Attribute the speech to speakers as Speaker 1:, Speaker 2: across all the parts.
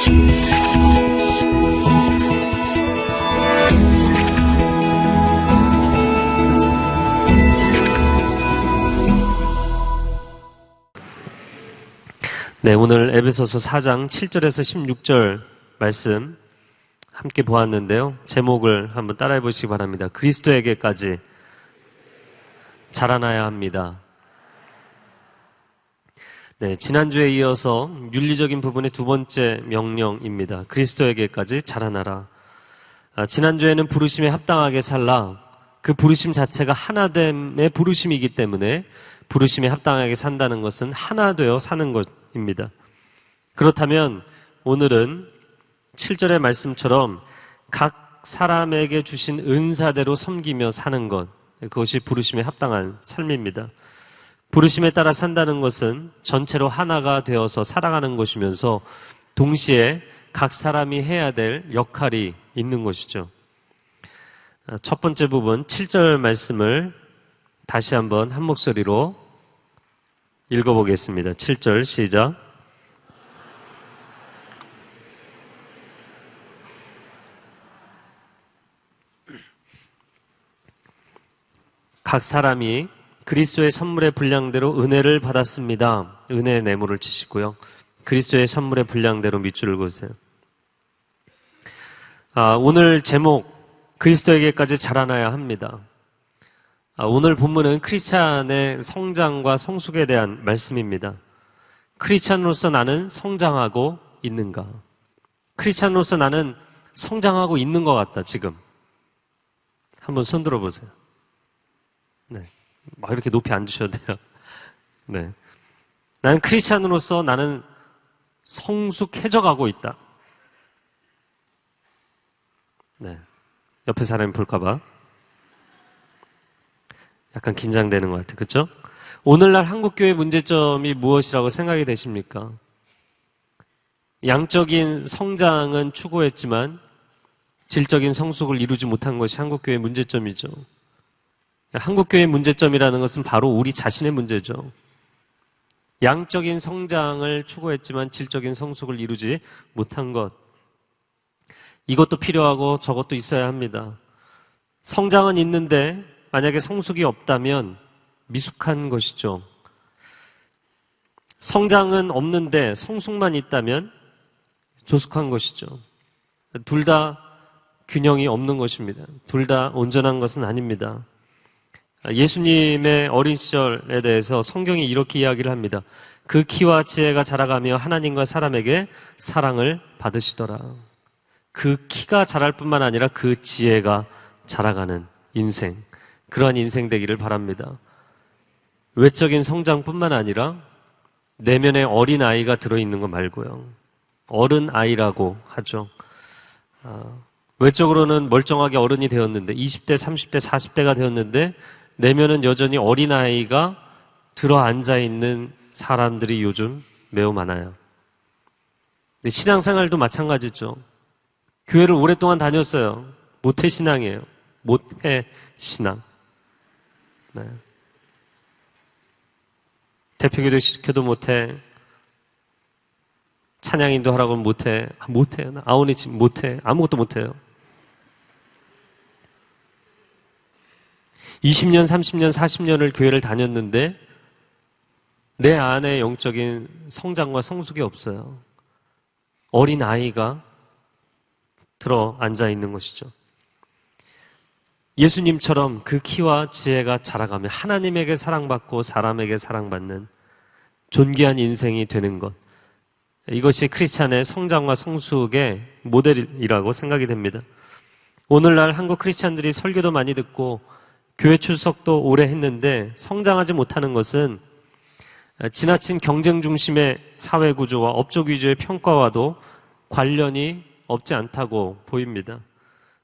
Speaker 1: 네, 오늘 에베소서 4장 7절에서 16절 말씀 함께 보았는데요. 제목을 한번 따라해 보시기 바랍니다. 그리스도에게까지 자라나야 합니다. 네, 지난주에 이어서 윤리적인 부분의 두 번째 명령입니다. 그리스도에게까지 자라나라. 지난주에는 부르심에 합당하게 살라. 그 부르심 자체가 하나됨의 부르심이기 때문에 부르심에 합당하게 산다는 것은 하나 되어 사는 것입니다. 그렇다면 오늘은 7절의 말씀처럼 각 사람에게 주신 은사대로 섬기며 사는 것, 그것이 부르심에 합당한 삶입니다. 부르심에 따라 산다는 것은 전체로 하나가 되어서 살아가는 것이면서 동시에 각 사람이 해야 될 역할이 있는 것이죠. 첫 번째 부분 7절 말씀을 다시 한번 한 목소리로 읽어보겠습니다. 7절 시작. 각 사람이 그리스도의 선물의 분량대로 은혜를 받았습니다. 은혜의 네모를 치시고요. 그리스도의 선물의 분량대로 밑줄을 그으세요. 오늘 제목 그리스도에게까지 자라나야 합니다. 오늘 본문은 크리스찬의 성장과 성숙에 대한 말씀입니다. 크리스찬으로서 나는 성장하고 있는가? 크리스찬으로서 나는 성장하고 있는 것 같다, 지금. 한번 손 들어보세요. 네. 막 이렇게 높이 앉으셔도 돼요. 네. 나는 크리스찬으로서 나는 성숙해져 가고 있다. 네. 옆에 사람이 볼까봐. 약간 긴장되는 것 같아요. 그렇죠? 오늘날 한국교회 문제점이 무엇이라고 생각이 되십니까? 양적인 성장은 추구했지만 질적인 성숙을 이루지 못한 것이 한국교회의 문제점이죠. 한국교회의 문제점이라는 것은 바로 우리 자신의 문제죠. 양적인 성장을 추구했지만 질적인 성숙을 이루지 못한 것. 이것도 필요하고 저것도 있어야 합니다. 성장은 있는데 만약에 성숙이 없다면 미숙한 것이죠. 성장은 없는데 성숙만 있다면 조숙한 것이죠. 둘 다 균형이 없는 것입니다. 둘 다 온전한 것은 아닙니다. 예수님의 어린 시절에 대해서 성경이 이렇게 이야기를 합니다. 그 키와 지혜가 자라가며 하나님과 사람에게 사랑을 받으시더라. 그 키가 자랄 뿐만 아니라 그 지혜가 자라가는 인생, 그러한 인생 되기를 바랍니다. 외적인 성장뿐만 아니라 내면에 어린아이가 들어있는 거 말고요. 어른아이라고 하죠. 외적으로는 멀쩡하게 어른이 되었는데 20대, 30대, 40대가 되었는데 내면은 여전히 어린아이가 들어앉아 있는 사람들이 요즘 매우 많아요. 근데 신앙생활도 마찬가지죠. 교회를 오랫동안 다녔어요. 모태신앙이에요. 모태신앙. 네. 대표기도 시켜도 못해. 찬양인도 하라고 하면 못해. 못해요. 아우니 지금 못해. 아무것도 못해요. 20년, 30년, 40년을 교회를 다녔는데 내 안에 영적인 성장과 성숙이 없어요. 어린 아이가 들어 앉아 있는 것이죠. 예수님처럼 그 키와 지혜가 자라가며 하나님에게 사랑받고 사람에게 사랑받는 존귀한 인생이 되는 것, 이것이 크리스찬의 성장과 성숙의 모델이라고 생각이 됩니다. 오늘날 한국 크리스찬들이 설교도 많이 듣고 교회 출석도 오래 했는데 성장하지 못하는 것은 지나친 경쟁 중심의 사회 구조와 업적 위주의 평가와도 관련이 없지 않다고 보입니다.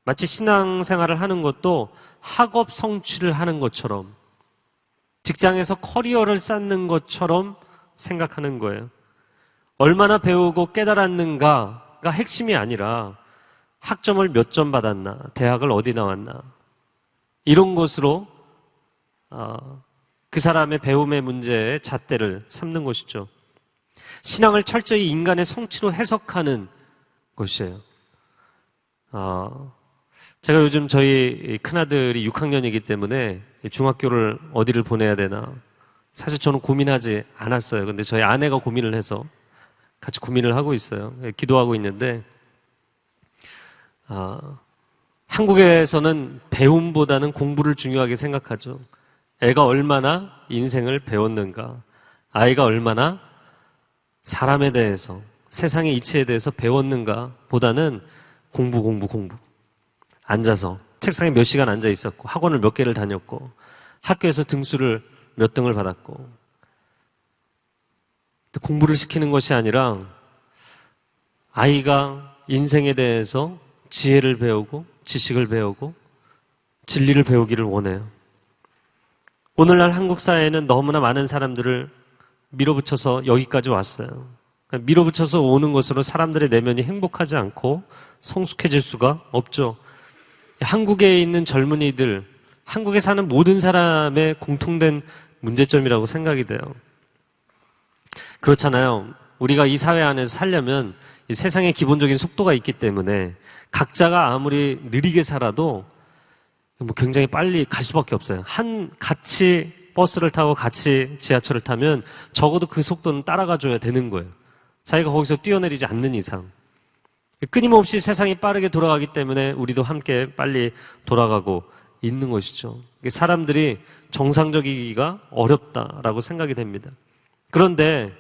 Speaker 1: 마치 신앙생활을 하는 것도 학업 성취를 하는 것처럼, 직장에서 커리어를 쌓는 것처럼 생각하는 거예요. 얼마나 배우고 깨달았는가가 핵심이 아니라 학점을 몇 점 받았나, 대학을 어디 나왔나, 이런 것으로 그 사람의 배움의 문제에 잣대를 삼는 것이죠. 신앙을 철저히 인간의 성취로 해석하는 것이에요. 제가 요즘 저희 큰아들이 6학년이기 때문에 중학교를 어디를 보내야 되나 사실 저는 고민하지 않았어요. 근데 저희 아내가 고민을 해서 같이 고민을 하고 있어요. 기도하고 있는데 한국에서는 배움보다는 공부를 중요하게 생각하죠. 애가 얼마나 인생을 배웠는가, 아이가 얼마나 사람에 대해서, 세상의 이치에 대해서 배웠는가 보다는 공부. 앉아서 책상에 몇 시간 앉아 있었고, 학원을 몇 개를 다녔고, 학교에서 등수를 몇 등을 받았고, 공부를 시키는 것이 아니라 아이가 인생에 대해서 지혜를 배우고 지식을 배우고 진리를 배우기를 원해요. 오늘날 한국 사회에는 너무나 많은 사람들을 밀어붙여서 여기까지 왔어요. 그러니까 밀어붙여서 오는 것으로 사람들의 내면이 행복하지 않고 성숙해질 수가 없죠. 한국에 있는 젊은이들, 한국에 사는 모든 사람의 공통된 문제점이라고 생각이 돼요. 그렇잖아요. 우리가 이 사회 안에서 살려면 이 세상에 기본적인 속도가 있기 때문에 각자가 아무리 느리게 살아도 굉장히 빨리 갈 수밖에 없어요. 같이 버스를 타고 같이 지하철을 타면 적어도 그 속도는 따라가줘야 되는 거예요. 자기가 거기서 뛰어내리지 않는 이상. 끊임없이 세상이 빠르게 돌아가기 때문에 우리도 함께 빨리 돌아가고 있는 것이죠. 사람들이 정상적이기가 어렵다라고 생각이 됩니다. 그런데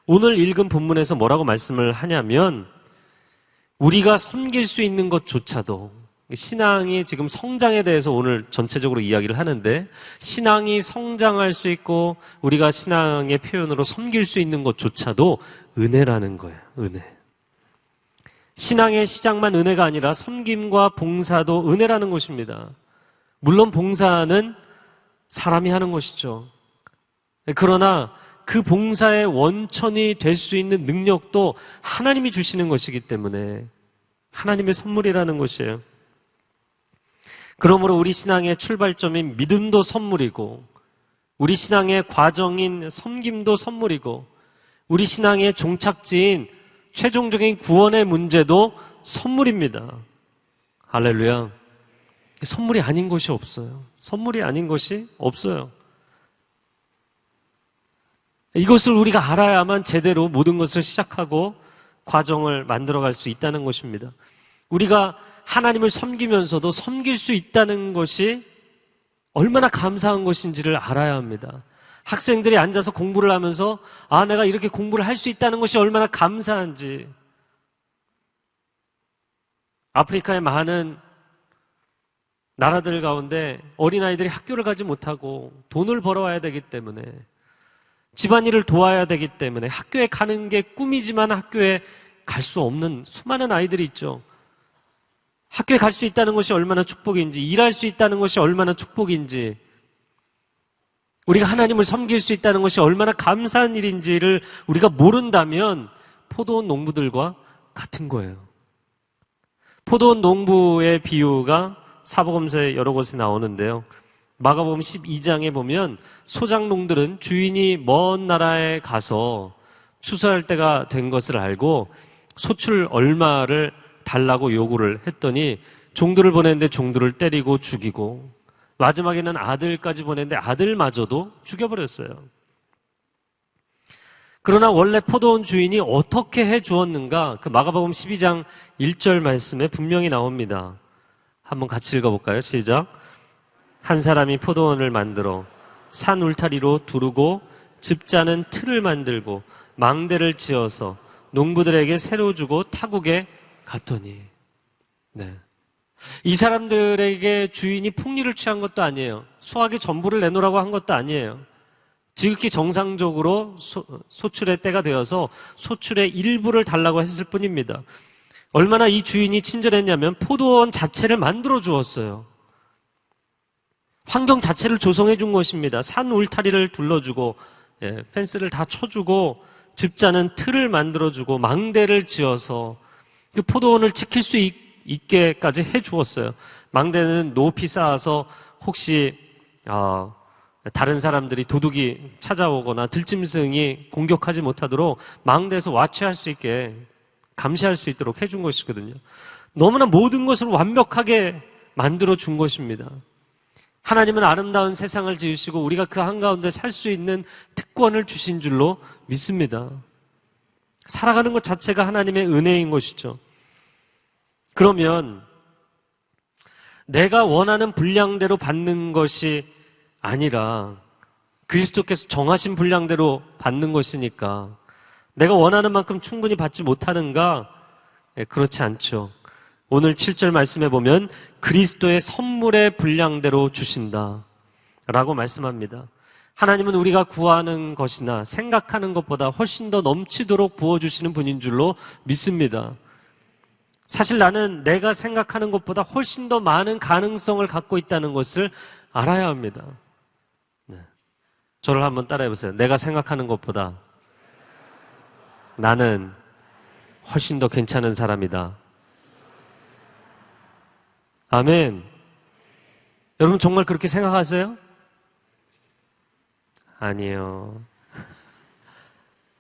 Speaker 1: 오늘 읽은 본문에서 뭐라고 말씀을 하냐면 우리가 섬길 수 있는 것조차도 신앙이 지금 성장에 대해서 오늘 전체적으로 이야기를 하는데 신앙이 성장할 수 있고 우리가 신앙의 표현으로 섬길 수 있는 것조차도 은혜라는 거예요. 은혜. 신앙의 시작만 은혜가 아니라 섬김과 봉사도 은혜라는 것입니다. 물론 봉사는 사람이 하는 것이죠. 그러나 그 봉사의 원천이 될 수 있는 능력도 하나님이 주시는 것이기 때문에 하나님의 선물이라는 것이에요. 그러므로 우리 신앙의 출발점인 믿음도 선물이고 우리 신앙의 과정인 섬김도 선물이고 우리 신앙의 종착지인 최종적인 구원의 문제도 선물입니다. 할렐루야. 선물이 아닌 것이 없어요. 선물이 아닌 것이 없어요. 이것을 우리가 알아야만 제대로 모든 것을 시작하고 과정을 만들어갈 수 있다는 것입니다. 우리가 하나님을 섬기면서도 섬길 수 있다는 것이 얼마나 감사한 것인지를 알아야 합니다. 학생들이 앉아서 공부를 하면서 내가 이렇게 공부를 할 수 있다는 것이 얼마나 감사한지. 아프리카의 많은 나라들 가운데 어린아이들이 학교를 가지 못하고 돈을 벌어와야 되기 때문에 집안일을 도와야 되기 때문에 학교에 가는 게 꿈이지만 학교에 갈 수 없는 수많은 아이들이 있죠. 학교에 갈 수 있다는 것이 얼마나 축복인지, 일할 수 있다는 것이 얼마나 축복인지, 우리가 하나님을 섬길 수 있다는 것이 얼마나 감사한 일인지를 우리가 모른다면 포도원 농부들과 같은 거예요. 포도원 농부의 비유가 사복음서에 여러 곳에 나오는데요. 마가복음 12장에 보면 소작농들은 주인이 먼 나라에 가서 추수할 때가 된 것을 알고 소출 얼마를 달라고 요구를 했더니 종들을 보냈는데 종들을 때리고 죽이고 마지막에는 아들까지 보냈는데 아들마저도 죽여버렸어요. 그러나 원래 포도원 주인이 어떻게 해 주었는가? 그 마가복음 12장 1절 말씀에 분명히 나옵니다. 한번 같이 읽어볼까요? 시작. 한 사람이 포도원을 만들어 산 울타리로 두르고 집 짜는 틀을 만들고 망대를 지어서 농부들에게 새로 주고 타국에 갔더니 이 사람들에게 주인이 폭리를 취한 것도 아니에요. 수확의 전부를 내놓으라고 한 것도 아니에요. 지극히 정상적으로 소출의 때가 되어서 소출의 일부를 달라고 했을 뿐입니다. 얼마나 이 주인이 친절했냐면 포도원 자체를 만들어 주었어요. 환경 자체를 조성해 준 것입니다. 산 울타리를 둘러주고 펜스를 다 쳐주고 집 짜는 틀을 만들어주고 망대를 지어서 그 포도원을 지킬 수 있게까지 해 주었어요. 망대는 높이 쌓아서 혹시 다른 사람들이 도둑이 찾아오거나 들짐승이 공격하지 못하도록 망대에서 와치할 수 있게 감시할 수 있도록 해준 것이거든요. 너무나 모든 것을 완벽하게 만들어 준 것입니다. 하나님은 아름다운 세상을 지으시고 우리가 그 한가운데 살 수 있는 특권을 주신 줄로 믿습니다. 살아가는 것 자체가 하나님의 은혜인 것이죠. 그러면 내가 원하는 분량대로 받는 것이 아니라 그리스도께서 정하신 분량대로 받는 것이니까 내가 원하는 만큼 충분히 받지 못하는가? 그렇지 않죠. 오늘 7절 말씀해 보면 그리스도의 선물의 분량대로 주신다 라고 말씀합니다. 하나님은 우리가 구하는 것이나 생각하는 것보다 훨씬 더 넘치도록 부어주시는 분인 줄로 믿습니다. 사실 나는 내가 생각하는 것보다 훨씬 더 많은 가능성을 갖고 있다는 것을 알아야 합니다. 네. 저를 한번 따라해 보세요. 내가 생각하는 것보다 나는 훨씬 더 괜찮은 사람이다. 아멘. 여러분 정말 그렇게 생각하세요? 아니요.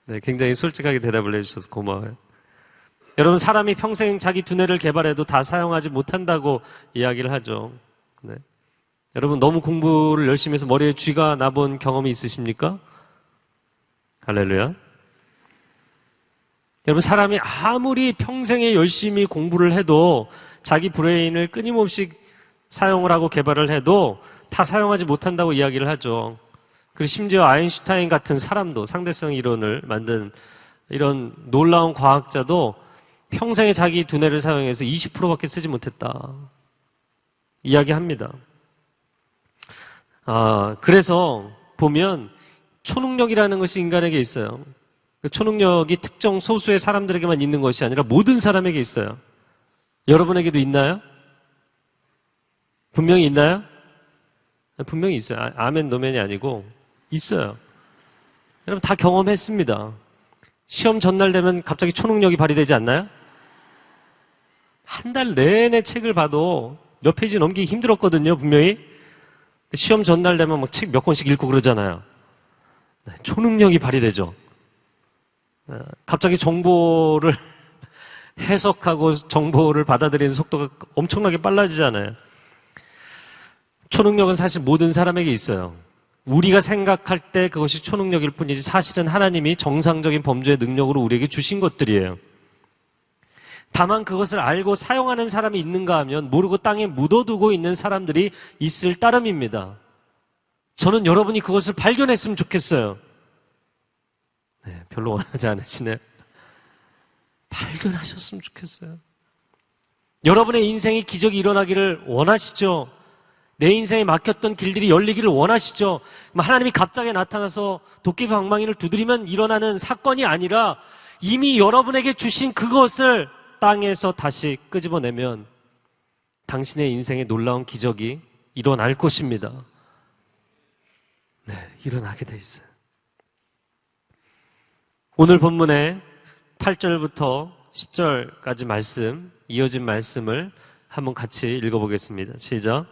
Speaker 1: 네, 굉장히 솔직하게 대답을 해주셔서 고마워요. 여러분 사람이 평생 자기 두뇌를 개발해도 다 사용하지 못한다고 이야기를 하죠. 네. 여러분 너무 공부를 열심히 해서 머리에 쥐가 나본 경험이 있으십니까? 할렐루야. 여러분 사람이 아무리 평생에 열심히 공부를 해도 자기 브레인을 끊임없이 사용을 하고 개발을 해도 다 사용하지 못한다고 이야기를 하죠. 그리고 심지어 아인슈타인 같은 사람도 상대성 이론을 만든 이런 놀라운 과학자도 평생에 자기 두뇌를 사용해서 20%밖에 쓰지 못했다 이야기합니다. 그래서 보면 초능력이라는 것이 인간에게 있어요. 그 초능력이 특정 소수의 사람들에게만 있는 것이 아니라 모든 사람에게 있어요. 여러분에게도 있나요? 분명히 있나요? 분명히 있어요. 아멘 노멘이 아니고 있어요. 여러분 다 경험했습니다. 시험 전날 되면 갑자기 초능력이 발휘되지 않나요? 한 달 내내 책을 봐도 몇 페이지 넘기기 힘들었거든요, 분명히. 시험 전날 되면 막 책 몇 권씩 읽고 그러잖아요. 초능력이 발휘되죠. 갑자기 정보를 해석하고 정보를 받아들이는 속도가 엄청나게 빨라지잖아요. 초능력은 사실 모든 사람에게 있어요. 우리가 생각할 때 그것이 초능력일 뿐이지 사실은 하나님이 정상적인 범주의 능력으로 우리에게 주신 것들이에요. 다만 그것을 알고 사용하는 사람이 있는가 하면 모르고 땅에 묻어두고 있는 사람들이 있을 따름입니다. 저는 여러분이 그것을 발견했으면 좋겠어요. 네, 별로 원하지 않으시네요. 발견하셨으면 좋겠어요. 여러분의 인생에 기적이 일어나기를 원하시죠? 내 인생에 막혔던 길들이 열리기를 원하시죠? 하나님이 갑자기 나타나서 도깨비 방망이를 두드리면 일어나는 사건이 아니라 이미 여러분에게 주신 그것을 땅에서 다시 끄집어내면 당신의 인생에 놀라운 기적이 일어날 것입니다. 네, 일어나게 돼 있어요. 오늘 본문의 8절부터 10절까지 말씀, 이어진 말씀을 한번 같이 읽어보겠습니다. 시작.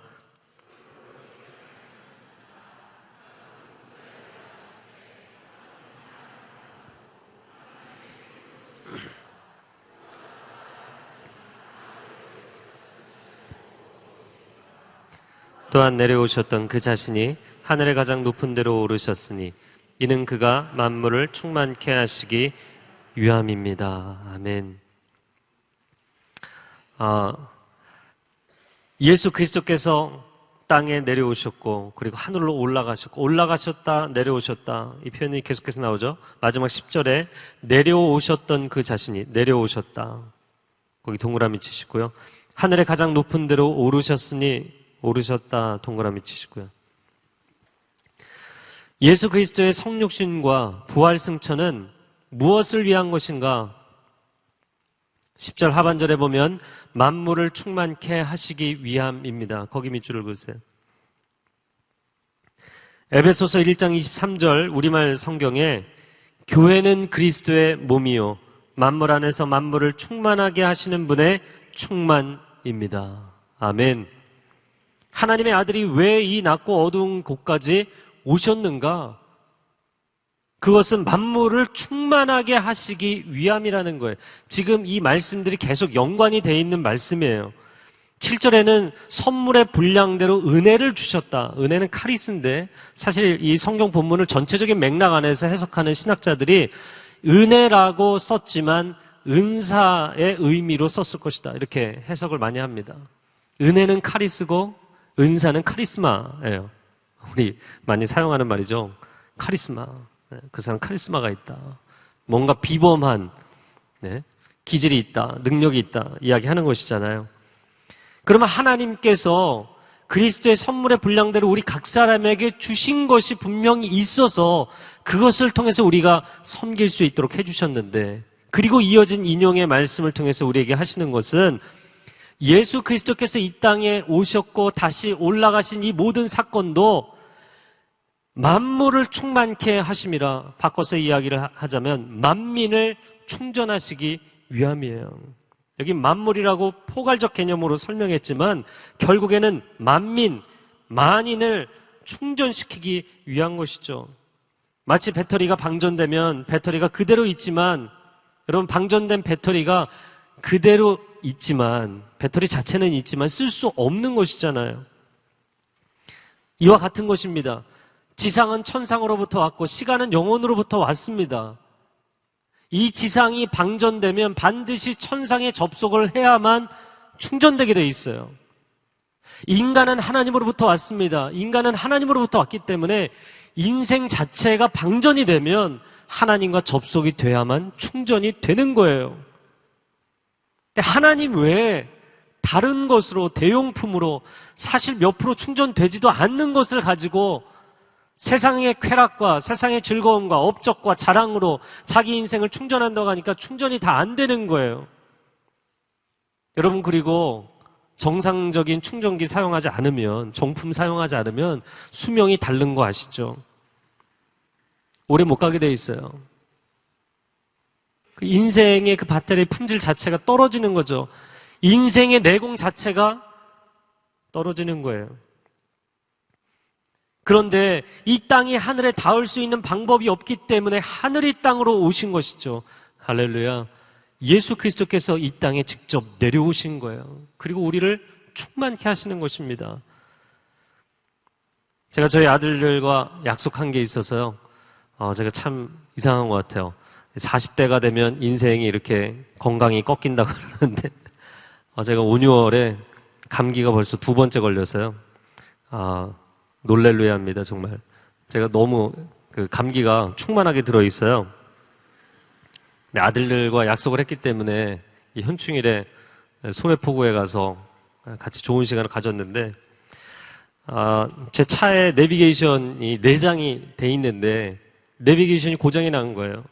Speaker 1: 또한 내려오셨던 그 자신이 하늘의 가장 높은 데로 오르셨으니 이는 그가 만물을 충만케 하시기 위함입니다. 아멘. 예수 그리스도께서 땅에 내려오셨고 그리고 하늘로 올라가셨고 올라가셨다 내려오셨다 이 표현이 계속해서 나오죠. 마지막 10절에 내려오셨던 그 자신이 내려오셨다. 거기 동그라미 치시고요. 하늘의 가장 높은 데로 오르셨으니 오르셨다 동그라미 치시고요. 예수 그리스도의 성육신과 부활 승천은 무엇을 위한 것인가? 10절 하반절에 보면 만물을 충만케 하시기 위함입니다. 거기 밑줄을 그으세요. 에베소서 1장 23절 우리말 성경에 교회는 그리스도의 몸이요 만물 안에서 만물을 충만하게 하시는 분의 충만입니다. 아멘. 하나님의 아들이 왜 이 낮고 어두운 곳까지 오셨는가? 그것은 만물을 충만하게 하시기 위함이라는 거예요. 지금 이 말씀들이 계속 연관이 되어 있는 말씀이에요. 7절에는 선물의 분량대로 은혜를 주셨다. 은혜는 카리스인데 사실 이 성경 본문을 전체적인 맥락 안에서 해석하는 신학자들이 은혜라고 썼지만 은사의 의미로 썼을 것이다. 이렇게 해석을 많이 합니다. 은혜는 카리스고 은사는 카리스마예요. 우리 많이 사용하는 말이죠. 카리스마. 그 사람 카리스마가 있다. 뭔가 비범한 기질이 있다. 능력이 있다. 이야기하는 것이잖아요. 그러면 하나님께서 그리스도의 선물의 분량대로 우리 각 사람에게 주신 것이 분명히 있어서 그것을 통해서 우리가 섬길 수 있도록 해주셨는데, 그리고 이어진 인용의 말씀을 통해서 우리에게 하시는 것은 예수 그리스도께서 이 땅에 오셨고 다시 올라가신 이 모든 사건도 만물을 충만케 하심이라, 바꿔서 이야기를 하자면 만민을 충전하시기 위함이에요. 여기 만물이라고 포괄적 개념으로 설명했지만 결국에는 만민, 만인을 충전시키기 위한 것이죠. 마치 배터리가 방전되면 배터리가 그대로 있지만, 여러분 방전된 배터리가 그대로 있지만, 배터리 자체는 있지만 쓸 수 없는 것이잖아요. 이와 같은 것입니다. 지상은 천상으로부터 왔고 시간은 영원으로부터 왔습니다. 이 지상이 방전되면 반드시 천상에 접속을 해야만 충전되게 돼 있어요. 인간은 하나님으로부터 왔습니다. 인간은 하나님으로부터 왔기 때문에 인생 자체가 방전이 되면 하나님과 접속이 돼야만 충전이 되는 거예요. 근데 하나님 외에 다른 것으로, 대용품으로 사실 몇 프로 충전되지도 않는 것을 가지고 세상의 쾌락과 세상의 즐거움과 업적과 자랑으로 자기 인생을 충전한다고 하니까 충전이 다 안 되는 거예요. 여러분, 그리고 정상적인 충전기 사용하지 않으면, 정품 사용하지 않으면 수명이 닳는 거 아시죠? 오래 못 가게 돼 있어요. 인생의 그 배터리의 품질 자체가 떨어지는 거죠. 인생의 내공 자체가 떨어지는 거예요. 그런데 이 땅이 하늘에 닿을 수 있는 방법이 없기 때문에 하늘이 땅으로 오신 것이죠. 할렐루야. 예수 그리스도께서 이 땅에 직접 내려오신 거예요. 그리고 우리를 충만케 하시는 것입니다. 제가 저희 아들들과 약속한 게 있어서요. 제가 참 이상한 것 같아요. 40대가 되면 인생이 이렇게 건강이 꺾인다고 그러는데, 제가 5, 6월에 감기가 벌써 2번째 걸려서요. 놀랄래야 합니다, 정말. 제가 너무 그 감기가 충만하게 들어있어요. 아들들과 약속을 했기 때문에 이 현충일에 소래포구에 가서 같이 좋은 시간을 가졌는데, 제 차에 내비게이션이 내장이 돼 있는데 내비게이션이 고장이 난 거예요.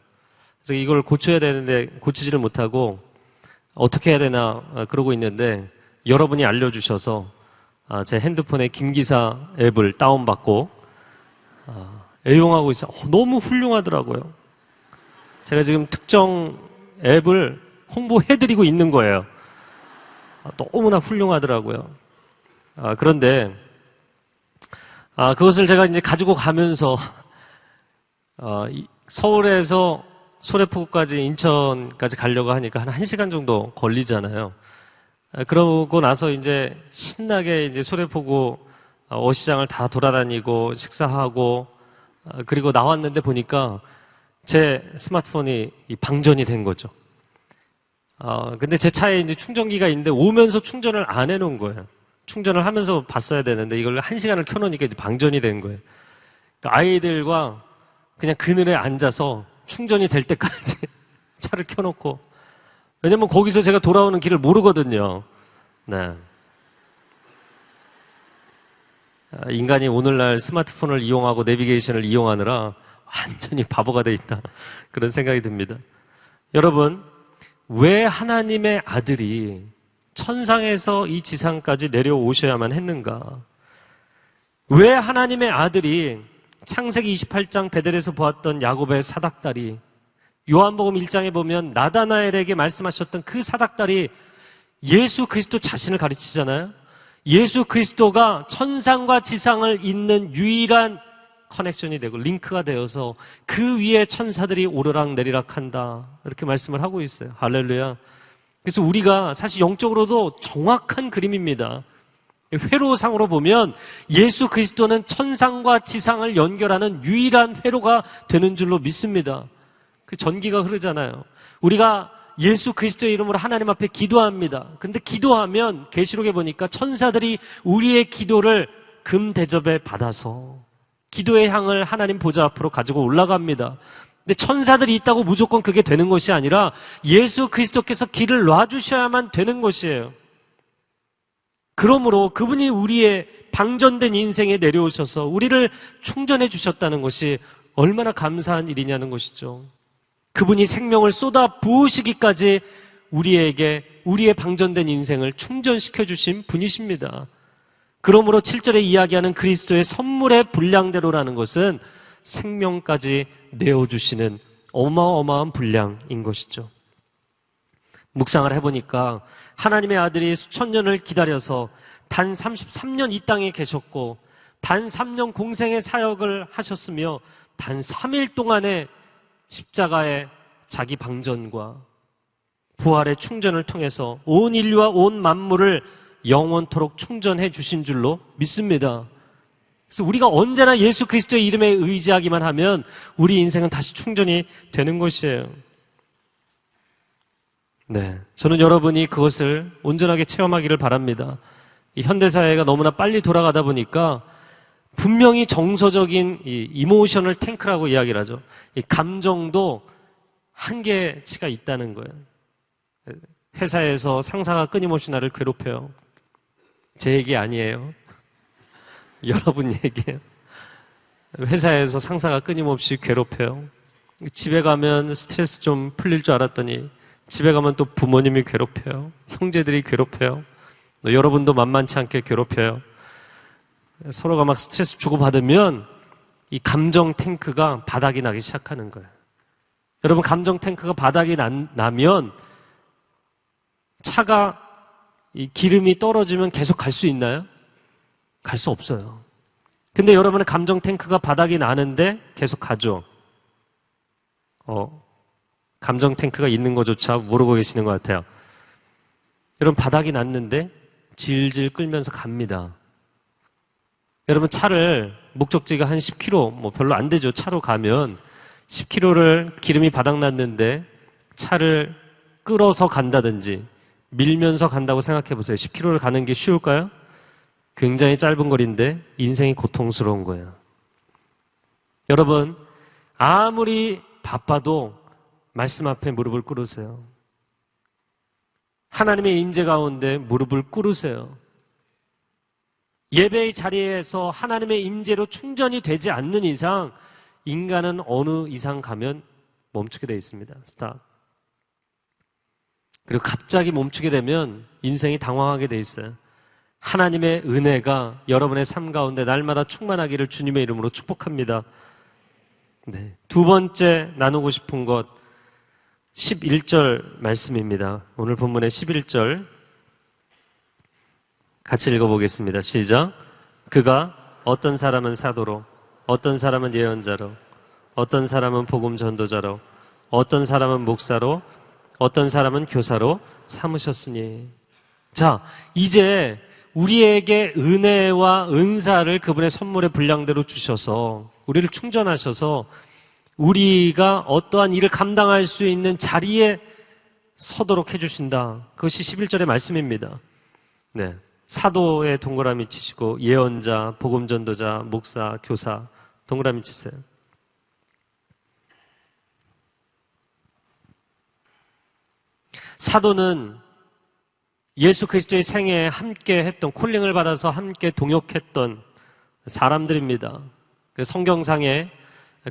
Speaker 1: 그래서 이걸 고쳐야 되는데 고치지를 못하고 어떻게 해야 되나 그러고 있는데, 여러분이 알려주셔서 제 핸드폰에 김기사 앱을 다운받고 애용하고 있어요. 너무 훌륭하더라고요. 제가 지금 특정 앱을 홍보해드리고 있는 거예요. 너무나 훌륭하더라고요. 그런데 그것을 제가 이제 가지고 가면서 서울에서 소래포구까지, 인천까지 가려고 하니까 한 1시간 정도 걸리잖아요. 그러고 나서 이제 신나게 이제 소래포구 어시장을 다 돌아다니고 식사하고, 그리고 나왔는데 보니까 제 스마트폰이 방전이 된 거죠. 근데 제 차에 이제 충전기가 있는데 오면서 충전을 안 해놓은 거예요. 충전을 하면서 봤어야 되는데 이걸 1시간을 켜놓으니까 이제 방전이 된 거예요. 그러니까 아이들과 그냥 그늘에 앉아서 충전이 될 때까지 차를 켜놓고, 왜냐면 거기서 제가 돌아오는 길을 모르거든요. 네. 인간이 오늘날 스마트폰을 이용하고 내비게이션을 이용하느라 완전히 바보가 돼 있다, 그런 생각이 듭니다. 여러분, 왜 하나님의 아들이 천상에서 이 지상까지 내려오셔야만 했는가? 왜 하나님의 아들이 창세기 28장 베델에서 보았던 야곱의 사닥다리, 요한복음 1장에 보면 나다나엘에게 말씀하셨던 그 사닥다리, 예수 그리스도 자신을 가르치잖아요. 예수 그리스도가 천상과 지상을 잇는 유일한 커넥션이 되고 링크가 되어서 그 위에 천사들이 오르락 내리락 한다. 이렇게 말씀을 하고 있어요. 할렐루야. 그래서 우리가 사실 영적으로도 정확한 그림입니다. 회로상으로 보면 예수 그리스도는 천상과 지상을 연결하는 유일한 회로가 되는 줄로 믿습니다. 그 전기가 흐르잖아요. 우리가 예수 그리스도의 이름으로 하나님 앞에 기도합니다. 근데 기도하면 계시록에 보니까 천사들이 우리의 기도를 금 대접에 받아서 기도의 향을 하나님 보좌 앞으로 가지고 올라갑니다. 근데 천사들이 있다고 무조건 그게 되는 것이 아니라 예수 그리스도께서 길을 놔주셔야만 되는 것이에요. 그러므로 그분이 우리의 방전된 인생에 내려오셔서 우리를 충전해 주셨다는 것이 얼마나 감사한 일이냐는 것이죠. 그분이 생명을 쏟아 부으시기까지 우리에게 우리의 방전된 인생을 충전시켜 주신 분이십니다. 그러므로 7절에 이야기하는 그리스도의 선물의 분량대로라는 것은 생명까지 내어주시는 어마어마한 분량인 것이죠. 묵상을 해보니까 하나님의 아들이 수천 년을 기다려서 단 33년 이 땅에 계셨고 단 3년 공생의 사역을 하셨으며 단 3일 동안에 십자가의 자기 방전과 부활의 충전을 통해서 온 인류와 온 만물을 영원토록 충전해 주신 줄로 믿습니다. 그래서 우리가 언제나 예수 그리스도의 이름에 의지하기만 하면 우리 인생은 다시 충전이 되는 것이에요. 네, 저는 여러분이 그것을 온전하게 체험하기를 바랍니다. 이 현대사회가 너무나 빨리 돌아가다 보니까 분명히 정서적인 이 이모셔널 탱크라고 이야기를 하죠. 이 감정도 한계치가 있다는 거예요. 회사에서 상사가 끊임없이 나를 괴롭혀요. 제 얘기 아니에요. 여러분 얘기예요. 회사에서 상사가 끊임없이 괴롭혀요. 집에 가면 스트레스 좀 풀릴 줄 알았더니 집에 가면 또 부모님이 괴롭혀요. 형제들이 괴롭혀요. 여러분도 만만치 않게 괴롭혀요. 서로가 막 스트레스 주고받으면 이 감정 탱크가 바닥이 나기 시작하는 거예요. 여러분, 감정 탱크가 바닥이 나면 차가 이 기름이 떨어지면 계속 갈 수 있나요? 갈 수 없어요. 근데 여러분의 감정 탱크가 바닥이 나는데 계속 가죠. 감정 탱크가 있는 것조차 모르고 계시는 것 같아요. 여러분, 바닥이 났는데 질질 끌면서 갑니다. 여러분, 차를 목적지가 한 10km, 별로 안 되죠. 차로 가면 10km를 기름이 바닥 났는데 차를 끌어서 간다든지 밀면서 간다고 생각해 보세요. 10km를 가는 게 쉬울까요? 굉장히 짧은 거리인데 인생이 고통스러운 거예요. 여러분, 아무리 바빠도 말씀 앞에 무릎을 꿇으세요. 하나님의 임재 가운데 무릎을 꿇으세요. 예배의 자리에서 하나님의 임재로 충전이 되지 않는 이상 인간은 어느 이상 가면 멈추게 되어 있습니다. 스탑. 그리고 갑자기 멈추게 되면 인생이 당황하게 되어 있어요. 하나님의 은혜가 여러분의 삶 가운데 날마다 충만하기를 주님의 이름으로 축복합니다. 네. 두 번째 나누고 싶은 것 11절 말씀입니다. 오늘 본문의 11절 같이 읽어보겠습니다. 시작. 그가 어떤 사람은 사도로, 어떤 사람은 예언자로, 어떤 사람은 복음 전도자로, 어떤 사람은 목사로, 어떤 사람은 교사로 삼으셨으니. 자, 이제 우리에게 은혜와 은사를 그분의 선물의 분량대로 주셔서 우리를 충전하셔서 우리가 어떠한 일을 감당할 수 있는 자리에 서도록 해주신다. 그것이 11절의 말씀입니다. 네. 사도에 동그라미 치시고 예언자, 복음 전도자, 목사, 교사 동그라미 치세요. 사도는 예수 그리스도의 생애에 함께 했던, 콜링을 받아서 함께 동역했던 사람들입니다. 성경상에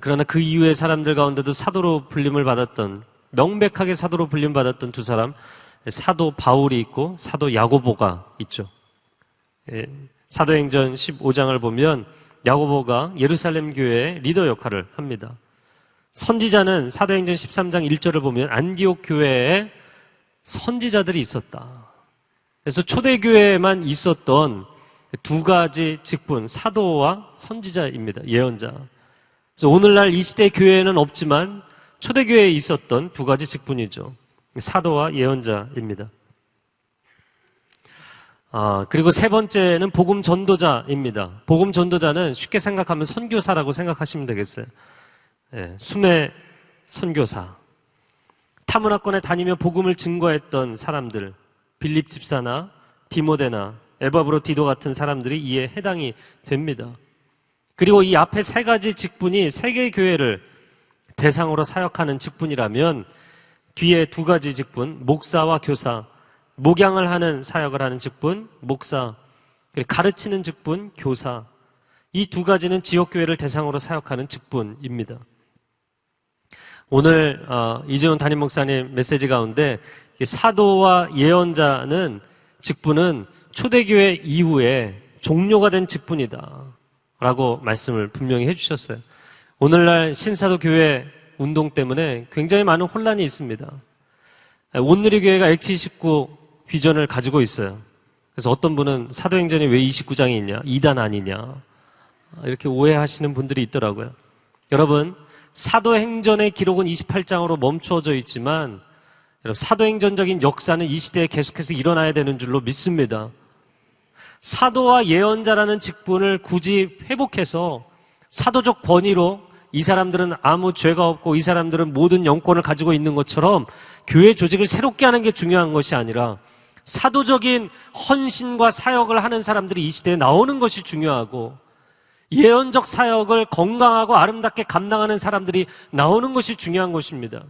Speaker 1: 그러나 그 이후의 사람들 가운데도 사도로 불림을 받았던, 명백하게 사도로 불림 받았던 두 사람, 사도 바울이 있고 사도 야고보가 있죠. 사도행전 15장을 보면 야고보가 예루살렘 교회의 리더 역할을 합니다. 선지자는 사도행전 13장 1절을 보면 안디옥 교회에 선지자들이 있었다. 그래서 초대교회에만 있었던 두 가지 직분, 사도와 선지자입니다. 예언자. 그래서 오늘날 이 시대 교회에는 없지만 초대교회에 있었던 두 가지 직분이죠. 사도와 예언자입니다. 그리고 세 번째는 복음 전도자입니다. 복음 전도자는 쉽게 생각하면 선교사라고 생각하시면 되겠어요. 순회 선교사. 타문화권에 다니며 복음을 증거했던 사람들, 빌립 집사나 디모데나 에바브로 디도 같은 사람들이 이에 해당이 됩니다. 그리고 이 앞에 세 가지 직분이 세계 교회를 대상으로 사역하는 직분이라면 뒤에 두 가지 직분, 목사와 교사, 목양을 하는 사역을 하는 직분, 목사, 그리고 가르치는 직분, 교사. 이 두 가지는 지역교회를 대상으로 사역하는 직분입니다. 오늘 이재훈 담임 목사님 메시지 가운데 사도와 예언자는 직분은 초대교회 이후에 종료가 된 직분이다 라고 말씀을 분명히 해주셨어요. 오늘날 신사도교회 운동 때문에 굉장히 많은 혼란이 있습니다. 온누리교회가 X29 비전을 가지고 있어요. 그래서 어떤 분은 사도행전이 왜 29장이 있냐, 2단 아니냐 이렇게 오해하시는 분들이 있더라고요. 여러분, 사도행전의 기록은 28장으로 멈추어져 있지만 여러분, 사도행전적인 역사는 이 시대에 계속해서 일어나야 되는 줄로 믿습니다. 사도와 예언자라는 직분을 굳이 회복해서 사도적 권위로 이 사람들은 아무 죄가 없고 이 사람들은 모든 영권을 가지고 있는 것처럼 교회 조직을 새롭게 하는 게 중요한 것이 아니라 사도적인 헌신과 사역을 하는 사람들이 이 시대에 나오는 것이 중요하고 예언적 사역을 건강하고 아름답게 감당하는 사람들이 나오는 것이 중요한 것입니다.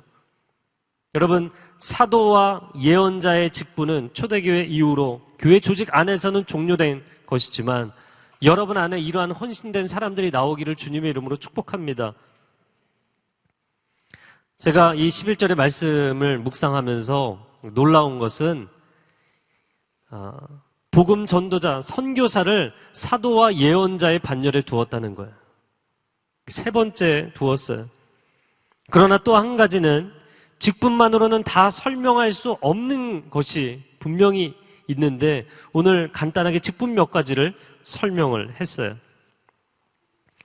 Speaker 1: 여러분, 사도와 예언자의 직분은 초대교회 이후로 교회 조직 안에서는 종료된 것이지만 여러분 안에 이러한 헌신된 사람들이 나오기를 주님의 이름으로 축복합니다. 제가 이 11절의 말씀을 묵상하면서 놀라운 것은 복음 전도자, 선교사를 사도와 예언자의 반열에 두었다는 거예요. 세 번째 두었어요. 그러나 또 한 가지는 직분만으로는 다 설명할 수 없는 것이 분명히 있는데 오늘 간단하게 직분 몇 가지를 설명을 했어요.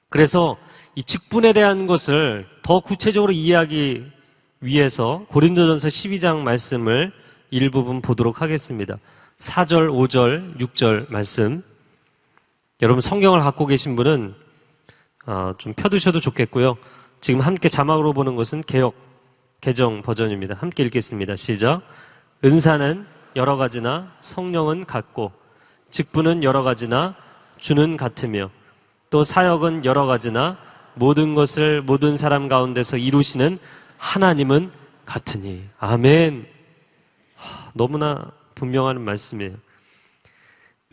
Speaker 1: 그래서 이 직분에 대한 것을 더 구체적으로 이해하기 위해서 고린도전서 12장 말씀을 일부분 보도록 하겠습니다. 4절, 5절, 6절 말씀. 여러분 성경을 갖고 계신 분은 좀 펴두셔도 좋겠고요. 지금 함께 자막으로 보는 것은 개정 버전입니다. 함께 읽겠습니다. 시작. 은사는 여러 가지나 성령은 같고 직분은 여러 가지나 주는 같으며 또 사역은 여러 가지나 모든 것을 모든 사람 가운데서 이루시는 하나님은 같으니. 아멘. 너무나 분명한 말씀이에요.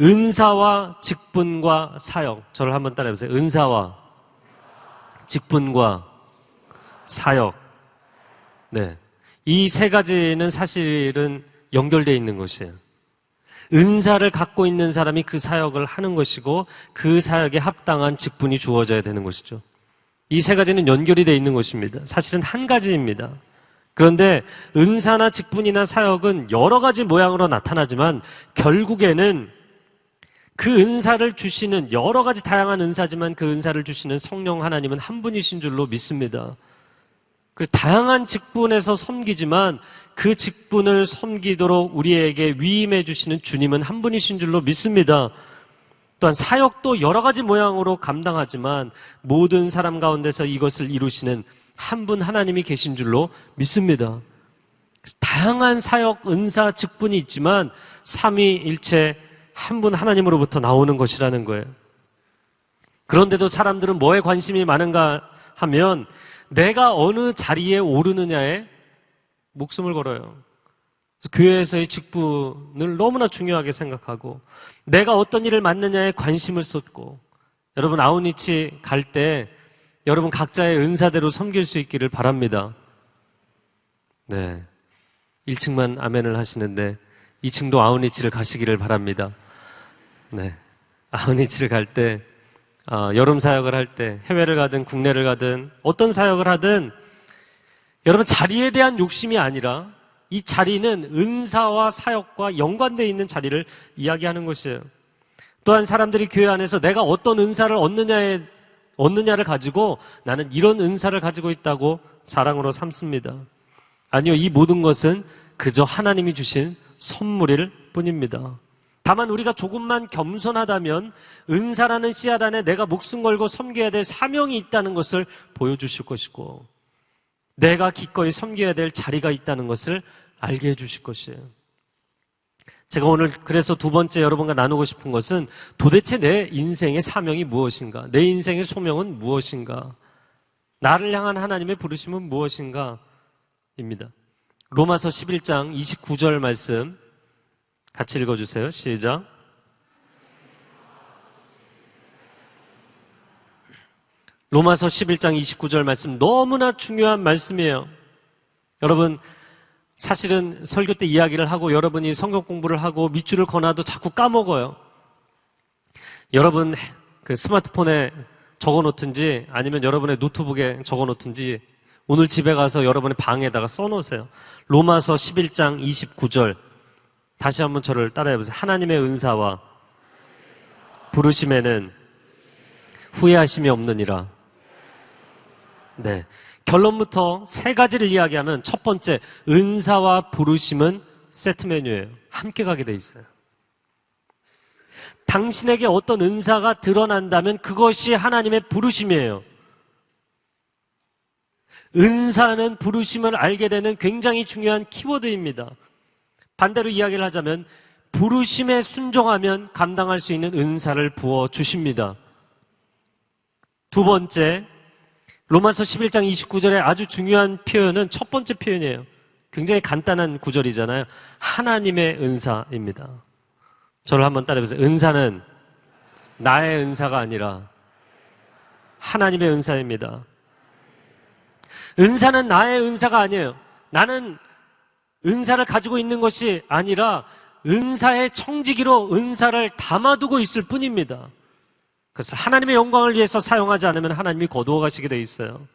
Speaker 1: 은사와 직분과 사역. 저를 한번 따라해보세요. 은사와 직분과 사역. 네. 이 세 가지는 사실은 연결되어 있는 것이에요. 은사를 갖고 있는 사람이 그 사역을 하는 것이고 그 사역에 합당한 직분이 주어져야 되는 것이죠. 이 세 가지는 연결이 되어 있는 것입니다. 사실은 한 가지입니다. 그런데 은사나 직분이나 사역은 여러 가지 모양으로 나타나지만 결국에는 그 은사를 주시는 여러 가지 다양한 은사지만 그 은사를 주시는 성령 하나님은 한 분이신 줄로 믿습니다. 그래서 다양한 직분에서 섬기지만 그 직분을 섬기도록 우리에게 위임해 주시는 주님은 한 분이신 줄로 믿습니다. 또한 사역도 여러 가지 모양으로 감당하지만 모든 사람 가운데서 이것을 이루시는 한 분 하나님이 계신 줄로 믿습니다. 다양한 사역, 은사, 직분이 있지만 삼위일체 한 분 하나님으로부터 나오는 것이라는 거예요. 그런데도 사람들은 뭐에 관심이 많은가 하면 내가 어느 자리에 오르느냐에 목숨을 걸어요. 그래서 교회에서의 직분을 너무나 중요하게 생각하고 내가 어떤 일을 맡느냐에 관심을 쏟고 여러분 아우니치 갈 때 여러분 각자의 은사대로 섬길 수 있기를 바랍니다. 네, 1층만 아멘을 하시는데 2층도 아우니치를 가시기를 바랍니다. 네, 아우니치를 갈 때 여름 사역을 할 때 해외를 가든 국내를 가든 어떤 사역을 하든 여러분 자리에 대한 욕심이 아니라 이 자리는 은사와 사역과 연관되어 있는 자리를 이야기하는 것이에요. 또한 사람들이 교회 안에서 내가 어떤 은사를 얻느냐를 가지고 나는 이런 은사를 가지고 있다고 자랑으로 삼습니다. 아니요, 이 모든 것은 그저 하나님이 주신 선물일 뿐입니다. 다만 우리가 조금만 겸손하다면 은사라는 씨앗 안에 내가 목숨 걸고 섬겨야 될 사명이 있다는 것을 보여주실 것이고, 내가 기꺼이 섬겨야 될 자리가 있다는 것을 알게 해주실 것이에요. 제가 오늘 그래서 두 번째 여러분과 나누고 싶은 것은 도대체 내 인생의 사명이 무엇인가? 내 인생의 소명은 무엇인가? 나를 향한 하나님의 부르심은 무엇인가? 입니다. 로마서 11장 29절 말씀 같이 읽어주세요. 시작. 로마서 11장 29절 말씀 너무나 중요한 말씀이에요. 여러분, 사실은 설교 때 이야기를 하고 여러분이 성경 공부를 하고 밑줄을 그어놔도 자꾸 까먹어요. 여러분 그 스마트폰에 적어놓든지 아니면 여러분의 노트북에 적어놓든지 오늘 집에 가서 여러분의 방에다가 써놓으세요. 로마서 11장 29절 다시 한번 저를 따라해보세요. 하나님의 은사와 부르심에는 후회하심이 없느니라. 네, 결론부터 세 가지를 이야기하면 첫 번째, 은사와 부르심은 세트 메뉴예요. 함께 가게 돼 있어요. 당신에게 어떤 은사가 드러난다면 그것이 하나님의 부르심이에요. 은사는 부르심을 알게 되는 굉장히 중요한 키워드입니다. 반대로 이야기를 하자면 부르심에 순종하면 감당할 수 있는 은사를 부어주십니다. 두 번째, 로마서 11장 29절의 아주 중요한 표현은 첫 번째 표현이에요. 굉장히 간단한 구절이잖아요. 하나님의 은사입니다. 저를 한번 따라해보세요. 은사는 나의 은사가 아니라 하나님의 은사입니다. 은사는 나의 은사가 아니에요. 나는 은사를 가지고 있는 것이 아니라 은사의 청지기로 은사를 담아두고 있을 뿐입니다. 그래서 하나님의 영광을 위해서 사용하지 않으면 하나님이 거두어 가시게 돼 있어요.